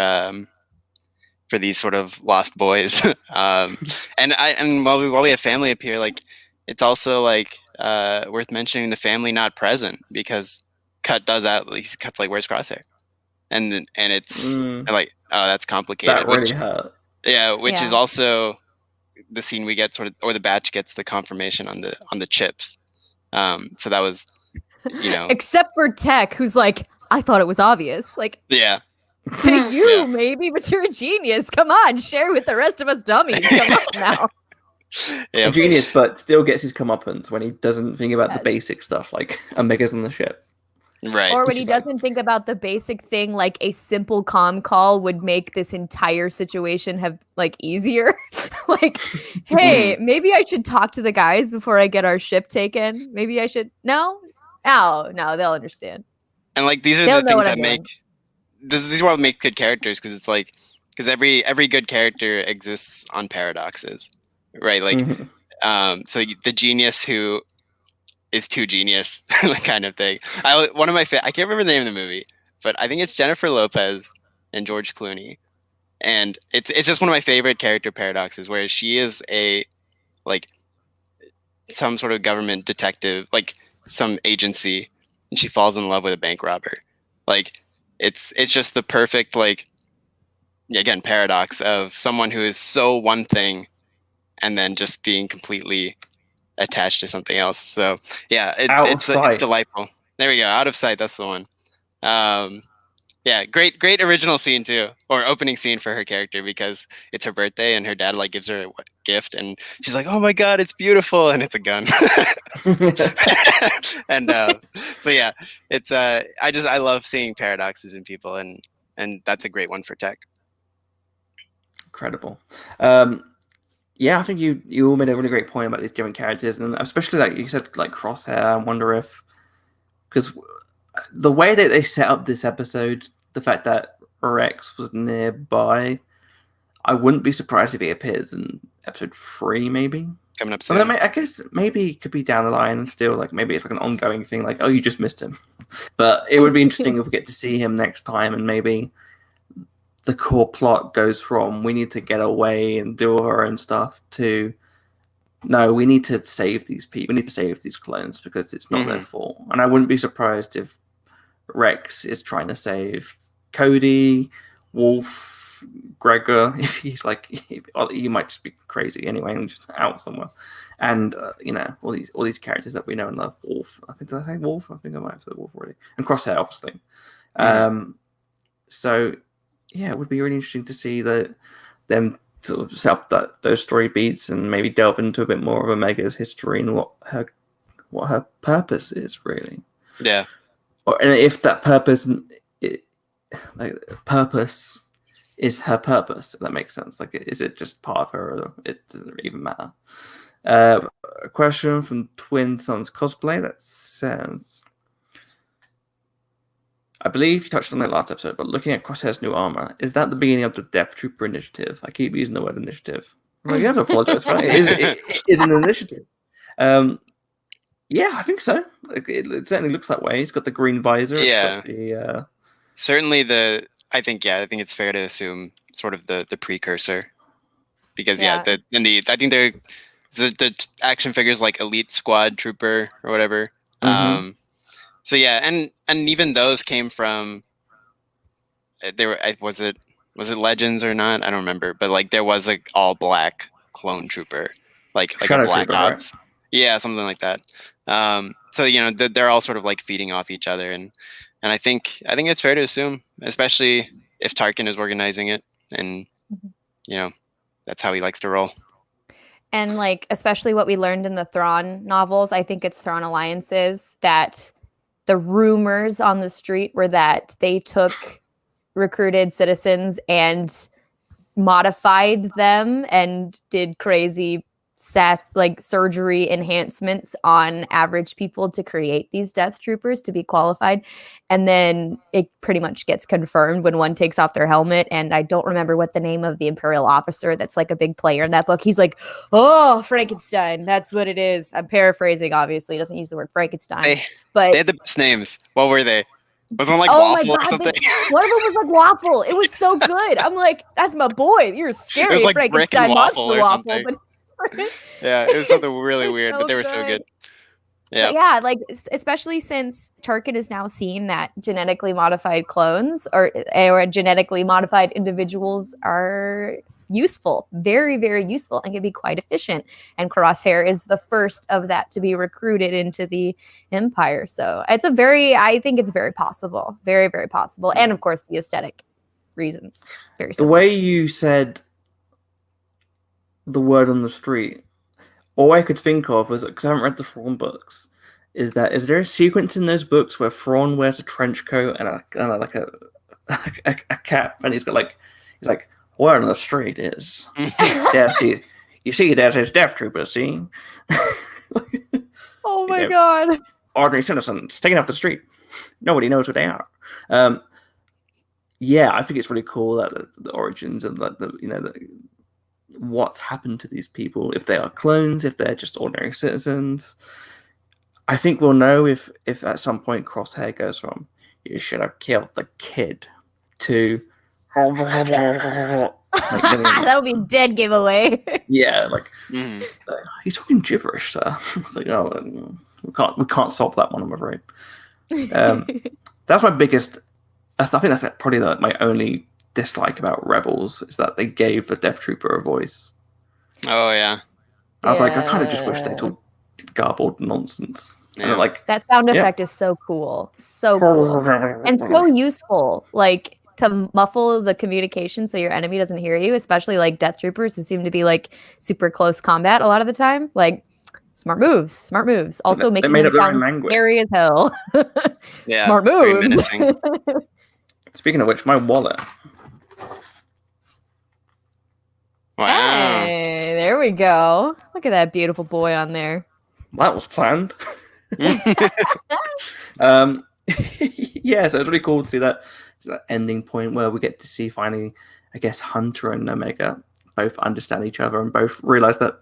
these sort of lost boys. And while we have family up here, like, it's also like worth mentioning the family not present, because Cut does that. He Cut's like, "Where's Crosshair?" And it's like, oh, that's complicated. That really hurt. Yeah, which is also the scene we get sort of, or the Batch gets the confirmation on the chips. So that was, except for Tech, who's like, "I thought it was obvious." Like, yeah, to you maybe, but you're a genius. Come on, share with the rest of us dummies. Come on now. Yeah. A genius, but still gets his comeuppance when he doesn't think about the basic stuff, like Omega's on the ship. Right. Or when he doesn't think about the basic thing, like a simple comm call would make this entire situation have like easier. Like, hey, maybe I should talk to the guys before I get our ship taken. Maybe I should. No, they'll understand. And like, these are the things that make these are what make good characters, because it's like, because every good character exists on paradoxes, right? Like, so the genius who is too genius, kind of thing. I can't remember the name of the movie, but I think it's Jennifer Lopez and George Clooney, and it's just one of my favorite character paradoxes, where she is some sort of government detective, like some agency, and she falls in love with a bank robber. Like, it's just the perfect, like, again, paradox of someone who is so one thing and then just being completely attached to something else. So yeah, it's delightful. There we go. Out of sight. That's the one. Yeah, great original scene too, or opening scene for her character, because it's her birthday and her dad like gives her a gift, and she's like, "Oh my god, it's beautiful," and it's a gun. And so yeah, it's I love seeing paradoxes in people, and that's a great one for Tech. Incredible. Yeah, I think you all made a really great point about these different characters, and especially like you said, like Crosshair. I wonder if, because the way that they set up this episode, the fact that Rex was nearby, I wouldn't be surprised if he appears in episode 3, maybe. Coming up soon. I mean, I guess maybe it could be down the line and still, like, maybe it's like an ongoing thing, like, oh, you just missed him. But it would be interesting if we get to see him next time, and maybe the core plot goes from we need to get away and do all our own stuff to no, we need to save these people. We need to save these clones because it's not their fault. And I wouldn't be surprised if Rex is trying to save Cody, Wolf, if Gregor, if he's like, he might just be crazy anyway and just out somewhere. And all these characters that we know and love. Wolf, I think, did I say Wolf? I think I might have said Wolf already. And Crosshair, obviously. So yeah, it would be really interesting to see them sort of set up those story beats and maybe delve into a bit more of Omega's history and what her purpose is, really. Yeah. And if that purpose is her purpose, if that makes sense. Like, is it just part of her, or it doesn't even matter? A question from Twin Sons Cosplay that says, I believe you touched on it last episode, but looking at Crosshair's new armor, is that the beginning of the Death Trooper initiative? I keep using the word initiative. Well, you have to apologize for that. It is an initiative. Yeah, I think so. It certainly looks that way. He's got the green visor. Yeah. Certainly I think it's fair to assume sort of the precursor. Because I think they're the action figures like Elite Squad Trooper or whatever. Mm-hmm. So yeah, and even those came from they were was it Legends or not? I don't remember, but like there was like all black clone trooper, like Shadow a Black Trooper, Ops, right? Yeah, something like that. So they're all sort of like feeding off each other, and I think it's fair to assume, especially if Tarkin is organizing it, and that's how he likes to roll. And like, especially what we learned in the Thrawn novels, I think it's Thrawn Alliances, that the rumors on the street were that they took recruited citizens and modified them and did crazy surgery enhancements on average people to create these Death Troopers to be qualified. And then it pretty much gets confirmed when one takes off their helmet. And I don't remember what the name of the Imperial officer that's like a big player in that book. He's like, "Oh, Frankenstein. That's what it is." I'm paraphrasing, obviously. He doesn't use the word Frankenstein. But they had the best names. What were they? Was one like oh Waffle my God, or something? One of them was like Waffle. It was so good. I'm like, that's my boy. You're scary. It was like Brick and Waffle or something. But yeah, it was something really weird, so but they were so good. Yeah. But yeah, like especially since Tarkin is now seeing that genetically modified clones or genetically modified individuals are useful, very, very useful, and can be quite efficient. And Crosshair is the first of that to be recruited into the Empire. So I think it's very possible, very, very possible. And of course, the aesthetic reasons. Very simple. The way you said the word on the street, all I could think of was, because I haven't read the Thrawn books, is there a sequence in those books where Thrawn wears a trench coat and a cap, and he's like, word on the street is, you see, there's his Death Trooper, see? Oh my God. Ordinary citizens taken off the street. Nobody knows who they are. Yeah, I think it's really cool that the origins and what's happened to these people, if they are clones, if they're just ordinary citizens. I think we'll know if at some point Crosshair goes from "you should have killed the kid" to that would be dead giveaway. Yeah, he's talking gibberish, sir. Like, we can't solve that one, I'm afraid. That's my biggest. I think that's probably my only dislike about Rebels, is that they gave the Death Trooper a voice. Oh yeah. I was like, I kind of just wish they talked garbled nonsense. Yeah. And that sound effect is so cool, and so useful. Like, to muffle the communication so your enemy doesn't hear you, especially like Death Troopers who seem to be like super close combat a lot of the time. Like, smart moves. Also making them sound scary as hell. Yeah, smart moves. Speaking of which, my wallet. Wow. Hey, there we go. Look at that beautiful boy on there. That was planned. Yeah, so it's really cool to see that ending point where we get to see finally, I guess, Hunter and Omega both understand each other and both realize that,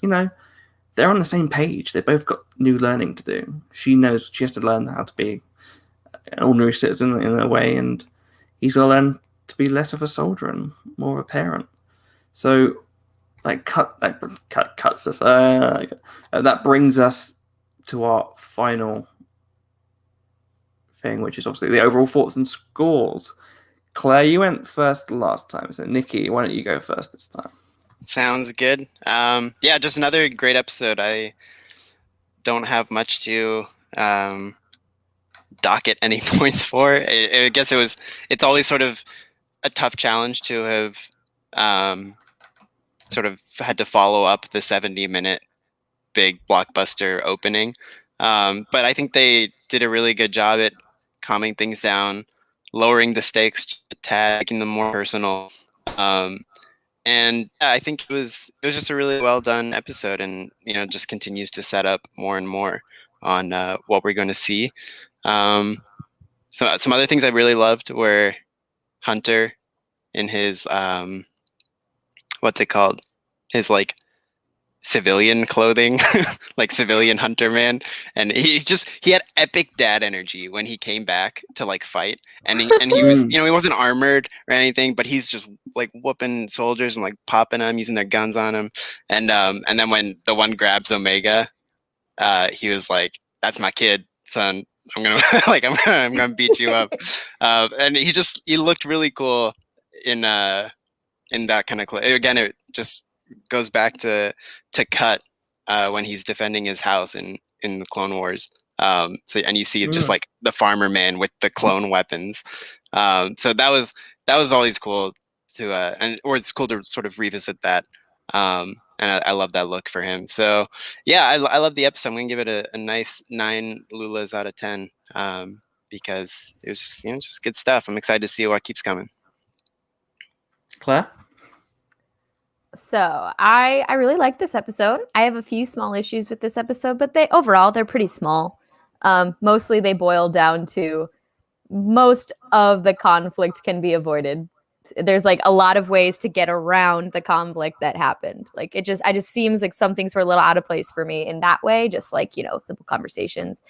they're on the same page. They both got new learning to do. She knows she has to learn how to be an ordinary citizen in a way, and he's got to learn to be less of a soldier and more of a parent. So, cuts us. That brings us to our final thing, which is obviously the overall thoughts and scores. Claire, you went first last time, so Nicky, why don't you go first this time? Sounds good. Yeah, just another great episode. I don't have much to docket any points for. I guess it's always sort of a tough challenge to have sort of had to follow up the 70-minute big blockbuster opening. But I think they did a really good job at calming things down, lowering the stakes a tad, making them more personal. And yeah, I think it was just a really well done episode, and just continues to set up more and more on what we're going to see. So some other things I really loved were Hunter in his what's it called? His like civilian clothing, like civilian hunter man, and he had epic dad energy when he came back to like fight, and he was he wasn't armored or anything, but he's just like whooping soldiers and like popping them, using their guns on him, and then when the one grabs Omega, he was like, "That's my kid, son. I'm gonna I'm gonna beat you up," and he looked really cool in that kind of again. It just goes back to Cut when he's defending his house in the Clone Wars. And you see just like the farmer man with the clone weapons. So that was always cool or it's cool to sort of revisit that. And I love that look for him. So yeah, I love the episode. I'm gonna give it a nice 9 Lulas out of 10 because it was just good stuff. I'm excited to see what keeps coming. Claire? So I really like this episode. I have a few small issues with this episode, but they're pretty small. Mostly they boil down to most of the conflict can be avoided. There's like a lot of ways to get around the conflict that happened. Like it just seems like some things were a little out of place for me in that way, just like, simple conversations.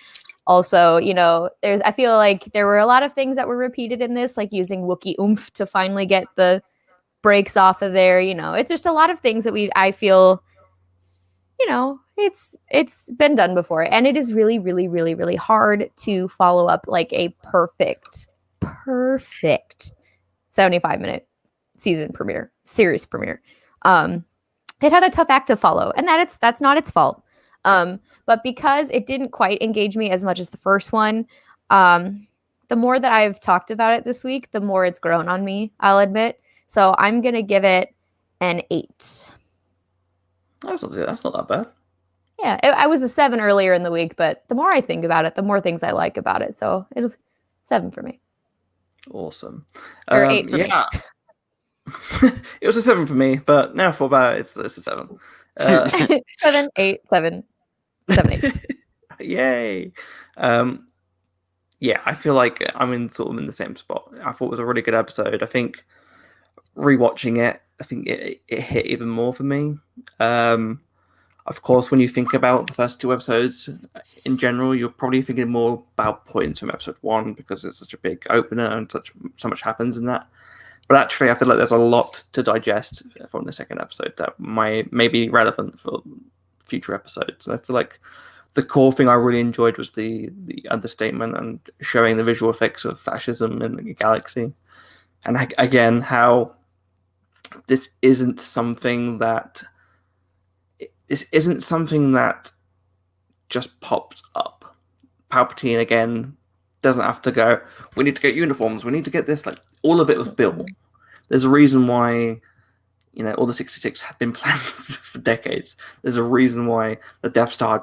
Also, I feel like there were a lot of things that were repeated in this, like using Wookiee oomph to finally get the breaks off of there. It's just a lot of things that I feel, it's been done before, and it is really, really, really, really hard to follow up like a perfect 75-minute series premiere. It had a tough act to follow, and that's not its fault. But because it didn't quite engage me as much as the first one, the more that I've talked about it this week, the more it's grown on me, I'll admit. So I'm going to give it an 8. That's not that bad. Yeah, I was a 7 earlier in the week, but the more I think about it, the more things I like about it. So it was 7 for me. Awesome. Or 8 for me. It was a 7 for me, but now for about it's a 7. 7, 8, 7, 7, 8. Yay. Yeah, I feel like I'm in the same spot. I thought it was a really good episode. I think rewatching it, I think it hit even more for me. Of course, when you think about the first 2 episodes in general, you're probably thinking more about points from episode 1 because it's such a big opener and so much happens in that. But actually, I feel like there's a lot to digest from the second episode that may be relevant for future episodes. And I feel like the core thing I really enjoyed was the understatement and showing the visual effects of fascism in the galaxy. And again, how this isn't something that just pops up. Palpatine again doesn't have to go, we need to get uniforms, we need to get this. Like, all of it was built. There's a reason why all the 66 had been planned for decades. There's a reason why the Death Star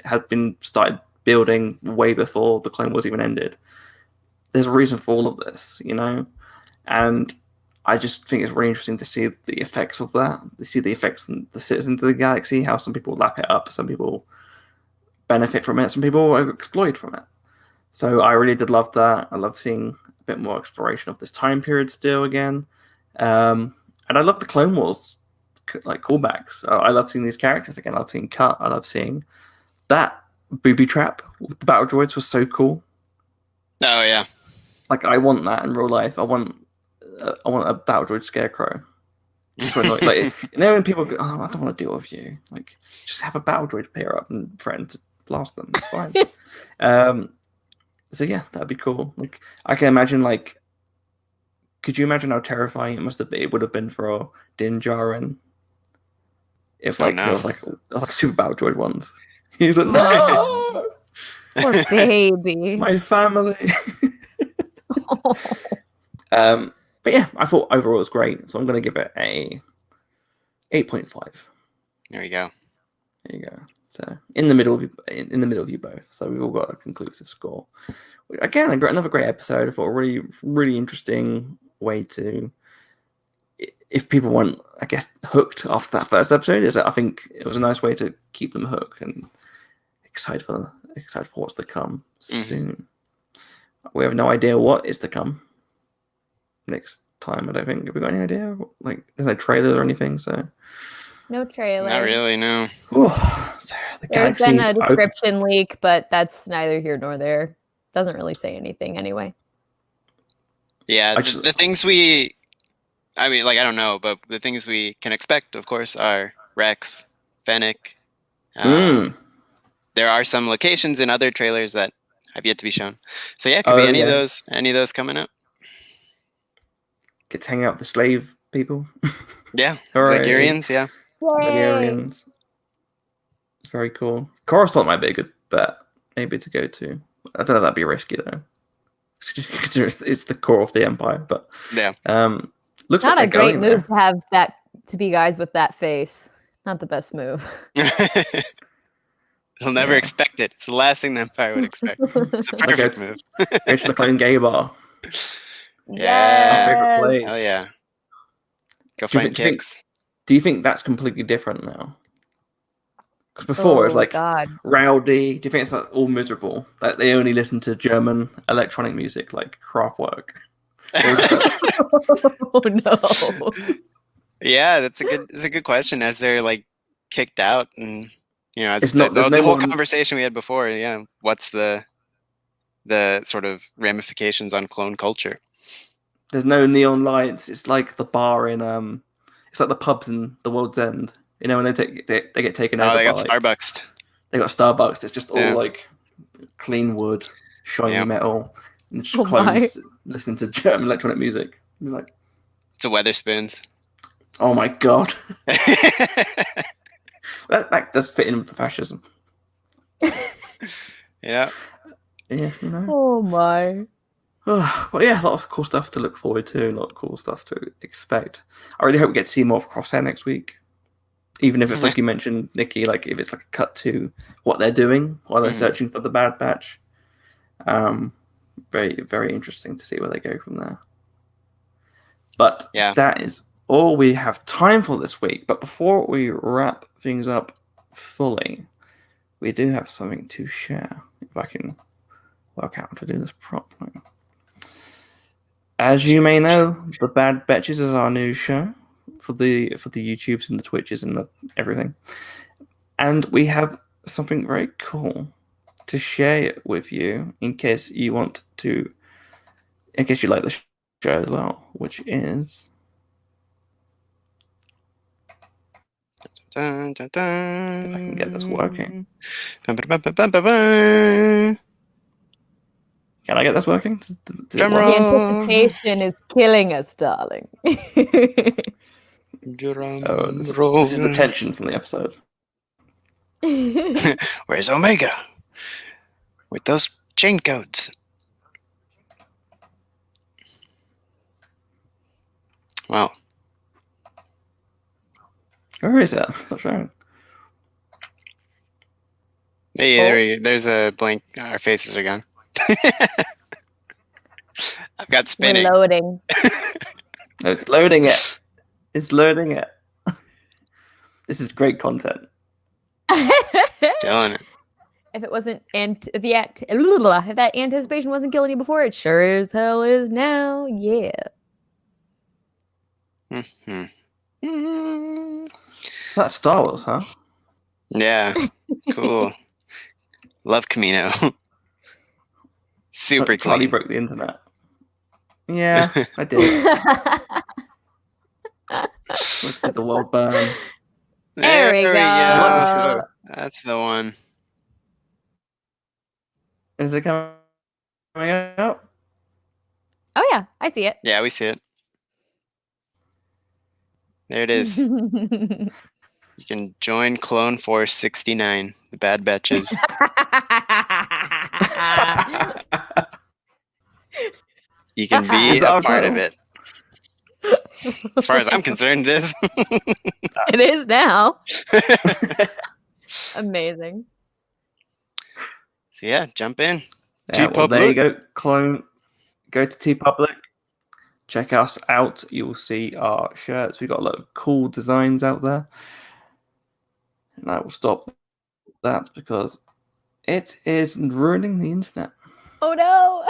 had been started building way before the Clone Wars even ended. There's a reason for all of this, and I just think it's really interesting to see the effects of that. To see the effects on the citizens of the galaxy, how some people lap it up, some people benefit from it, some people exploit from it. So I really did love that. I love seeing a bit more exploration of this time period still again. And I love the Clone Wars callbacks. I love seeing these characters again. I love seeing Cut. I love seeing that booby trap with the battle droids was so cool. Oh yeah. Like, I want that in real life. I want a battle droid scarecrow. When people go, oh, I don't want to deal with you. Like, just have a battle droid appear up and threaten to blast them. It's fine. So yeah, that'd be cool. Like, I can imagine could you imagine how terrifying it would have been for Din Djarin if like no. it was like super battle droid ones. He's like, no, Poor baby. my family. But yeah, I thought overall it was great, so I'm going to give it a 8.5. There we go. There you go. So in the middle of you both. So we've all got a conclusive score. Again, another great episode. I thought a really, really interesting way to, if people weren't, I guess, hooked after that first episode, I think it was a nice way to keep them hooked and excited for what's to come soon. We have no idea what is to come next time. I don't think. Have we got any idea? Like, there's no trailer or anything, so. No trailer. Not really, no. There's been a description leak, but that's neither here nor there. Doesn't really say anything anyway. Yeah, the things I don't know, but the things we can expect, of course, are Rex, Fennec. There are some locations in other trailers that have yet to be shown. So yeah, it could be any of those coming up. Get to hang out with the slave people. Yeah, Zagarians, yeah. Zagarians. It's very cool. Coruscant might be a good bet, maybe to go to. I don't know, that'd be risky though. It's the core of the Empire, but yeah. Looks not like a great move to have that to be guys with that face. Not the best move. They'll never expect it. It's the last thing the Empire would expect. It's a perfect move. Go to the Clone Gay Bar. Yeah. Place. Oh yeah. Go find kicks. Do you think that's completely different now? Because before it was like rowdy. Do you think it's like all miserable? Like they only listen to German electronic music, like Kraftwerk. Oh no. Yeah, that's a good question. As they're like kicked out, and the whole conversation we had before. Yeah, what's the sort of ramifications on clone culture? There's no neon lights. It's like the bar in it's like the pubs in the World's End. You know, when they get taken over. Oh, they got Starbucks. They got Starbucks. It's just all like clean wood, shiny metal, and just clones listening to German electronic music. You're like, it's a Weatherspoons. Oh my god. that does fit in with the fascism. Yeah. Yeah. You know? Oh my. Well, yeah, a lot of cool stuff to look forward to, a lot of cool stuff to expect. I really hope we get to see more of Crosshair next week. Even if it's like you mentioned, Nicky, like if it's like a cut to what they're doing while they're searching for the Bad Batch. Very, very interesting to see where they go from there. But that is all we have time for this week. But before we wrap things up fully, we do have something to share. If I can work out how to do this properly. As you may know, the Bad Betches is our new show for the YouTubes and the Twitches and the everything. And we have something very cool to share with you in case you like the show as well, which is Dun, dun, dun. if I can get this working. Dun, dun, dun, dun, dun, dun. Can I get this working? The anticipation is killing us, darling. This is the tension from the episode. Where's Omega? With those chain codes. Wow. Where is it? It's not showing. Hey, there's a blank. Our faces are gone. I've got spinning. We're loading. No, it's loading it. It's loading it. This is great content. Killing it. If it wasn't if that anticipation wasn't killing you before, it sure as hell is now. Yeah. So that's Star Wars, huh? Yeah. Cool. Love Camino. Super clean. Charlie broke the internet. Yeah, I did. Let's see the world burn. There we go. That's the one. Is it coming up? Oh yeah, I see it. Yeah, we see it. There it is. You can join Clone Force 69, the Bad Betches. You can be a part of it. As far as I'm concerned, it is. It is now. Amazing. So yeah, jump in. Yeah, well, there you go. Clone. Go to TeePublic. Check us out. You'll see our shirts. We've got a lot of cool designs out there. And I will stop that because it is ruining the internet. Oh no.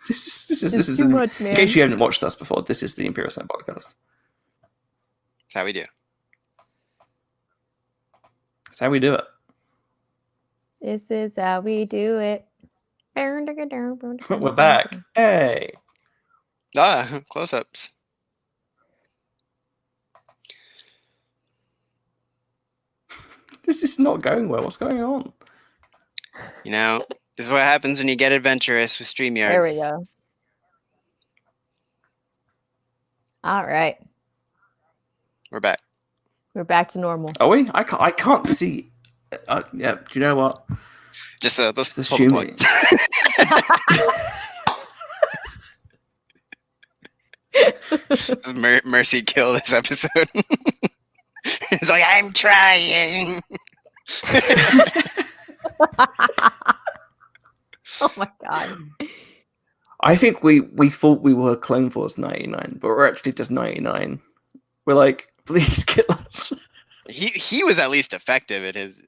This is too much, man. In case you haven't watched us before, this is the Imperial Senate Podcast. That's how we do. That's how we do it. This is how we do it. We're back. Hey. Close-ups. This is not going well. What's going on? You know, this is what happens when you get adventurous with StreamYard. There we go. All right. We're back. We're back to normal. Are we? I can't see. Yeah. Do you know what? Just let's assume pull the plug. Mercy kill this episode. It's like, I'm trying. Oh my god. I think we thought we were Clone Force 99, but we're actually just 99. We're like, please kill us. He was at least effective at his.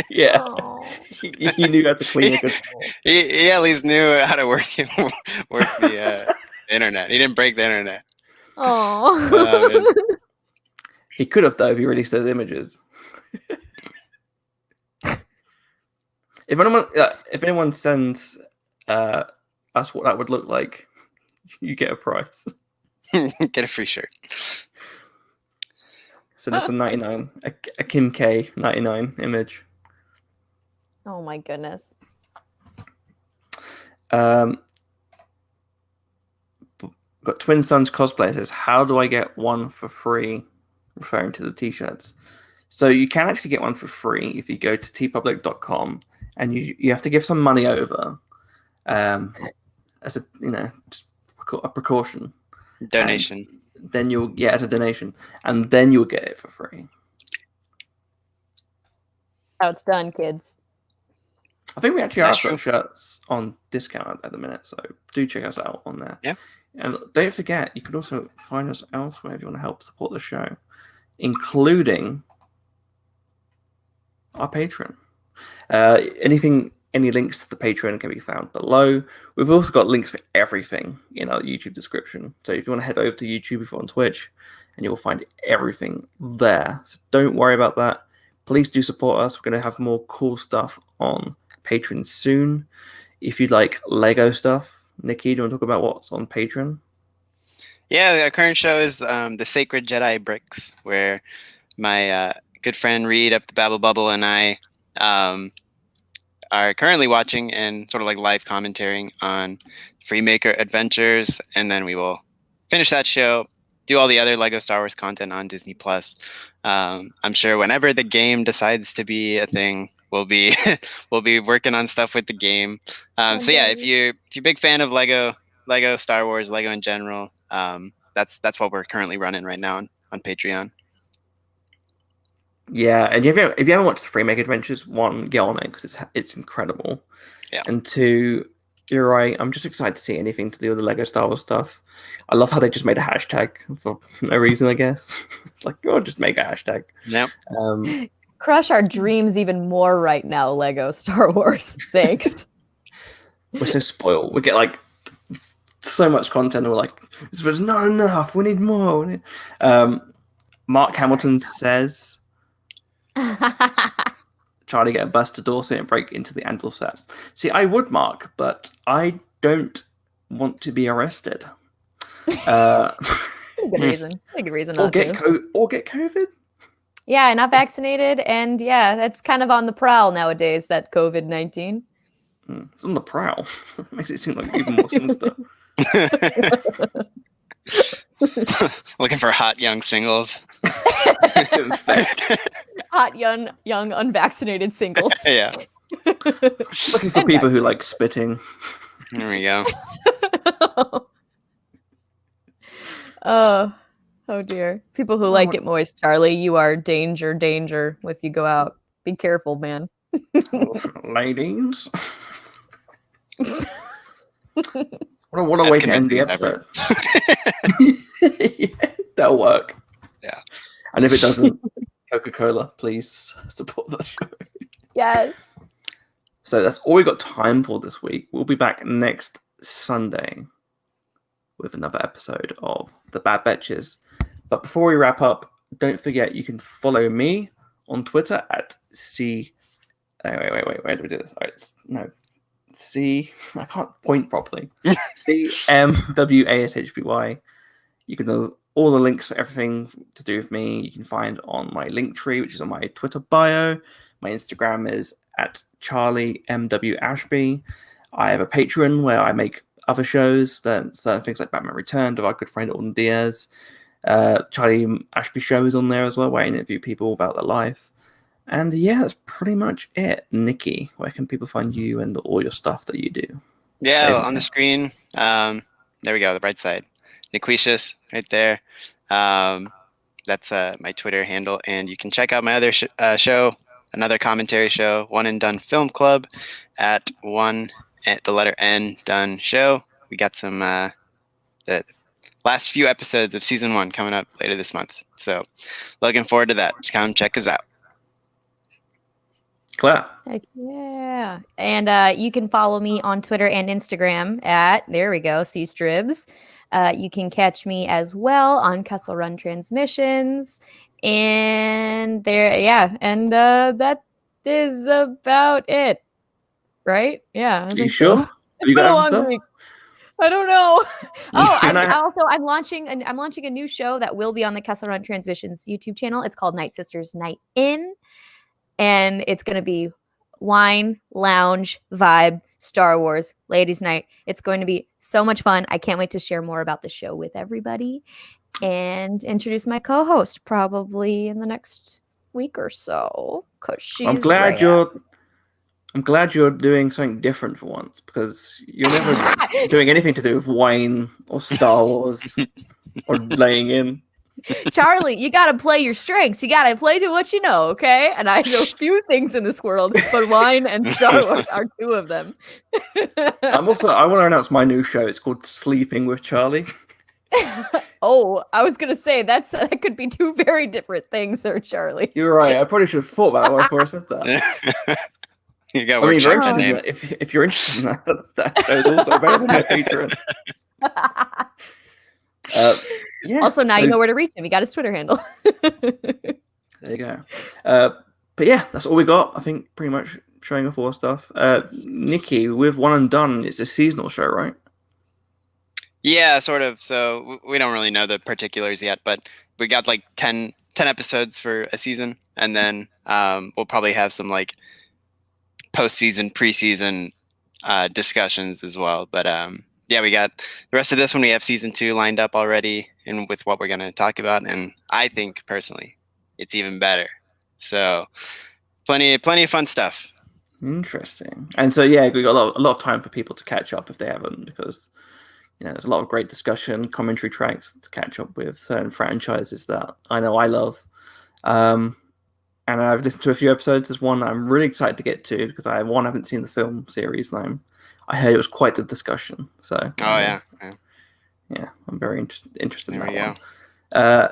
Yeah. He knew how to clean a good floor. He at least knew how to work the internet. He didn't break the internet. Oh. He could have, though, if he released those images. If anyone sends us what that would look like, you get a prize. Get a free shirt. So that's a 99, a Kim K 99 image. Oh my goodness. Got Twin Sons cosplay. Says, how do I get one for free? Referring to the t-shirts. So you can actually get one for free if you go to teepublic.com and you have to give some money over as a just a precaution. Donation. And then you'll get as a donation, and then you'll get it for free. How it's done, kids. I think we actually are got shirts on discount at the minute, so do check us out on there. Yeah. And don't forget, you can also find us elsewhere if you want to help support the show, including our Patreon. Any links to the Patreon can be found below. We've also got links for everything in our YouTube description. So if you want to head over to YouTube, if you're on Twitch, and you'll find everything there. So don't worry about that. Please do support us. We're going to have more cool stuff on Patreon soon. If you'd like Lego stuff, Nicky, do you want to talk about what's on Patreon? Yeah, our current show is the Sacred Jedi Bricks, where my good friend Reed up the Babble Bubble and I are currently watching and sort of like live commentating on Freemaker Adventures, and then we will finish that show, do all the other Lego Star Wars content on Disney Plus. I'm sure whenever the game decides to be a thing, we'll be working on stuff with the game. So yeah, if you're a big fan of Lego Star Wars, Lego in general, that's what we're currently running right now on Patreon. Yeah, and if you haven't watched the Freemaker Adventures, one, get on it because it's incredible. Yeah. And two, you're right. I'm just excited to see anything to do with the Lego Star Wars stuff. I love how they just made a hashtag for no reason, I guess. It's like, oh, just make a hashtag. Yep. Crush our dreams even more right now, Lego Star Wars. Thanks. We're so spoiled. We get like so much content. And we're like, it's not enough. We need more. Mark Hamilton says, try to get a bus to Dorset and break into the Andal set. See, I would, Mark, but I don't want to be arrested. Good reason. A good reason not to. Or get COVID. Yeah, not vaccinated, and yeah, that's kind of on the prowl nowadays. That COVID-19. It's on the prowl. Makes it seem like even more sinister. Looking for hot young singles. Hot young unvaccinated singles. Yeah. Looking for people who like spitting. There we go. Oh dear. People who like it moist, Charlie, you are danger if you go out. Be careful, man. Ladies. What a way to end the episode. Yeah, that'll work. Yeah. And if it doesn't, Coca-Cola, please support the show. Yes. So that's all we got time for this week. We'll be back next Sunday with another episode of the Bad Betches. But before we wrap up, don't forget you can follow me on Twitter at C. Wait, where do we do this? I can't point properly. CMWASHBY. You can know all the links to everything to do with me. You can find on my link tree, which is on my Twitter bio. My Instagram is at CharlieMWAshby. I have a Patreon where I make other shows, certain things like Batman Returned with our good friend Alden Diaz. Charlie Ashby Show is on there as well, where I interview people about their life. And yeah, that's pretty much it. Nicky, where can people find you and all your stuff that you do? Yeah, on the screen. There we go, the bright side. Niquicious, right there. That's my Twitter handle. And you can check out my other show, another commentary show, One and Done Film Club, at the letter N Done Show. We got some the last few episodes of season 1 coming up later this month. So looking forward to that. Just come check us out. Claire. Heck yeah. And you can follow me on Twitter and Instagram at, there we go, C-Stribs. You can catch me as well on Kessel Run Transmissions. And that is about it. Right? Yeah. Are you sure? Have you got other stuff? I don't know. I'm launching a new show that will be on the Kessel Run Transmissions YouTube channel. It's called Night Sisters Night In. And it's going to be wine, lounge, vibe, Star Wars, ladies' night. It's going to be so much fun. I can't wait to share more about the show with everybody and introduce my co-host probably in the next week or so. Because she's I'm glad you're doing something different for once, because you're never doing anything to do with wine or Star Wars or laying in. Charlie, you got to play your strengths. You got to play to what you know, okay? And I know few things in this world, but wine and Star Wars are two of them. I want to announce my new show. It's called Sleeping with Charlie. Oh, I was going to say that could be two very different things there, Charlie. You're right. I probably should have thought about that before I said that. You got workshop that name. If you're interested in that show's also available on my Patreon. Yeah. Also, now you know where to reach him. He got his Twitter handle. There you go. But yeah, that's all we got. I think pretty much showing off all stuff. Nicky, with One and Done, it's a seasonal show, right? Yeah, sort of. So we don't really know the particulars yet, but we got like 10 episodes for a season. And then we'll probably have some like postseason, preseason discussions as well. But yeah, we got the rest of this one. We have season 2 lined up already, and with what we're going to talk about. And I think personally, it's even better. So plenty of fun stuff. Interesting. And so yeah, we got a lot of time for people to catch up if they haven't, because there's a lot of great discussion, commentary tracks to catch up with certain franchises that I know I love. And I've listened to a few episodes. There's one I'm really excited to get to because I haven't seen the film series, and I heard it was quite the discussion. So yeah, I'm very interested in that one.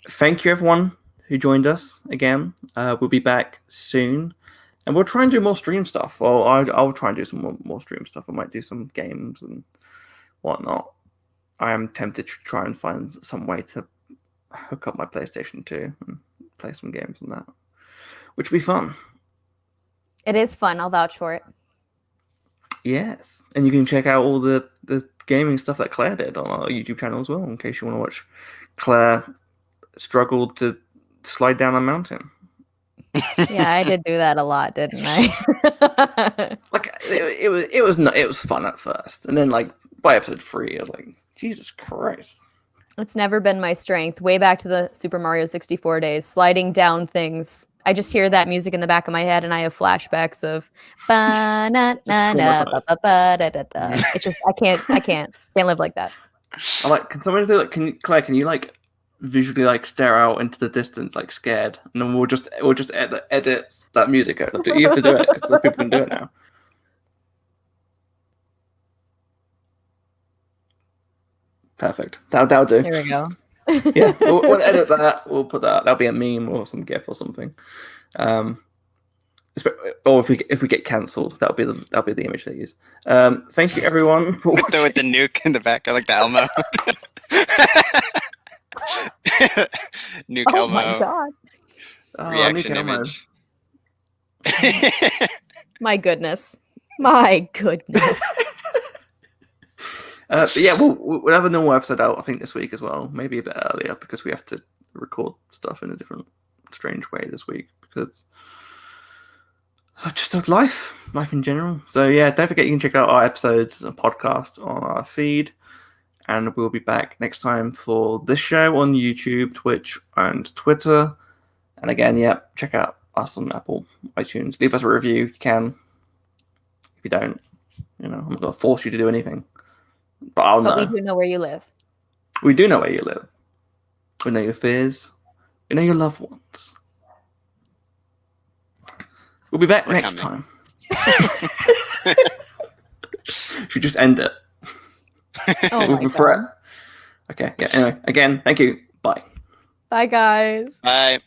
Thank you everyone who joined us again. We'll be back soon, and we'll try and do more stream stuff. Well, I'll try and do some more stream stuff. I might do some games and whatnot. I am tempted to try and find some way to hook up my PlayStation 2 and play some games on that, which will be fun. It is fun. I'll vouch for it. Yes, and you can check out all the gaming stuff that Claire did on our YouTube channel as well, in case you want to watch Claire struggle to slide down a mountain. Yeah, I did do that a lot, didn't I? Like it was fun at first, and then like by episode 3, I was like, Jesus Christ. It's never been my strength. Way back to the Super Mario 64 days, sliding down things. I just hear that music in the back of my head, and I have flashbacks of ba na na na ba ba ba da da da. It's just I can't live like that. I like. Can someone do like? Claire? Can you like visually like stare out into the distance, like scared, and then we'll just edit that music out. You have to do it because people can do it now. Perfect. That'll do. There we go. Yeah, we'll edit that. We'll put that. That'll be a meme or some GIF or something. Or if we get cancelled, that'll be the image they use. Thank you everyone for watching. With the nuke in the back, I like the Elmo. Nuke Oh Elmo my god! reaction Nuke Elmo. image. My goodness! My goodness! But yeah, we'll have a normal episode out, I think, this week as well. Maybe a bit earlier because we have to record stuff in a different, strange way this week because just of life in general. So yeah, don't forget you can check out our episodes and podcasts on our feed, and we'll be back next time for this show on YouTube, Twitch, and Twitter. And again, yeah, check out us on Apple iTunes. Leave us a review if you can. If you don't, I'm not gonna force you to do anything. But I'll know. But we do know where you live. We do know where you live. We know your fears. We know your loved ones. We'll be back next time. Should just end it. Oh my god. Okay. Yeah. Anyway, again, thank you. Bye. Bye, guys. Bye.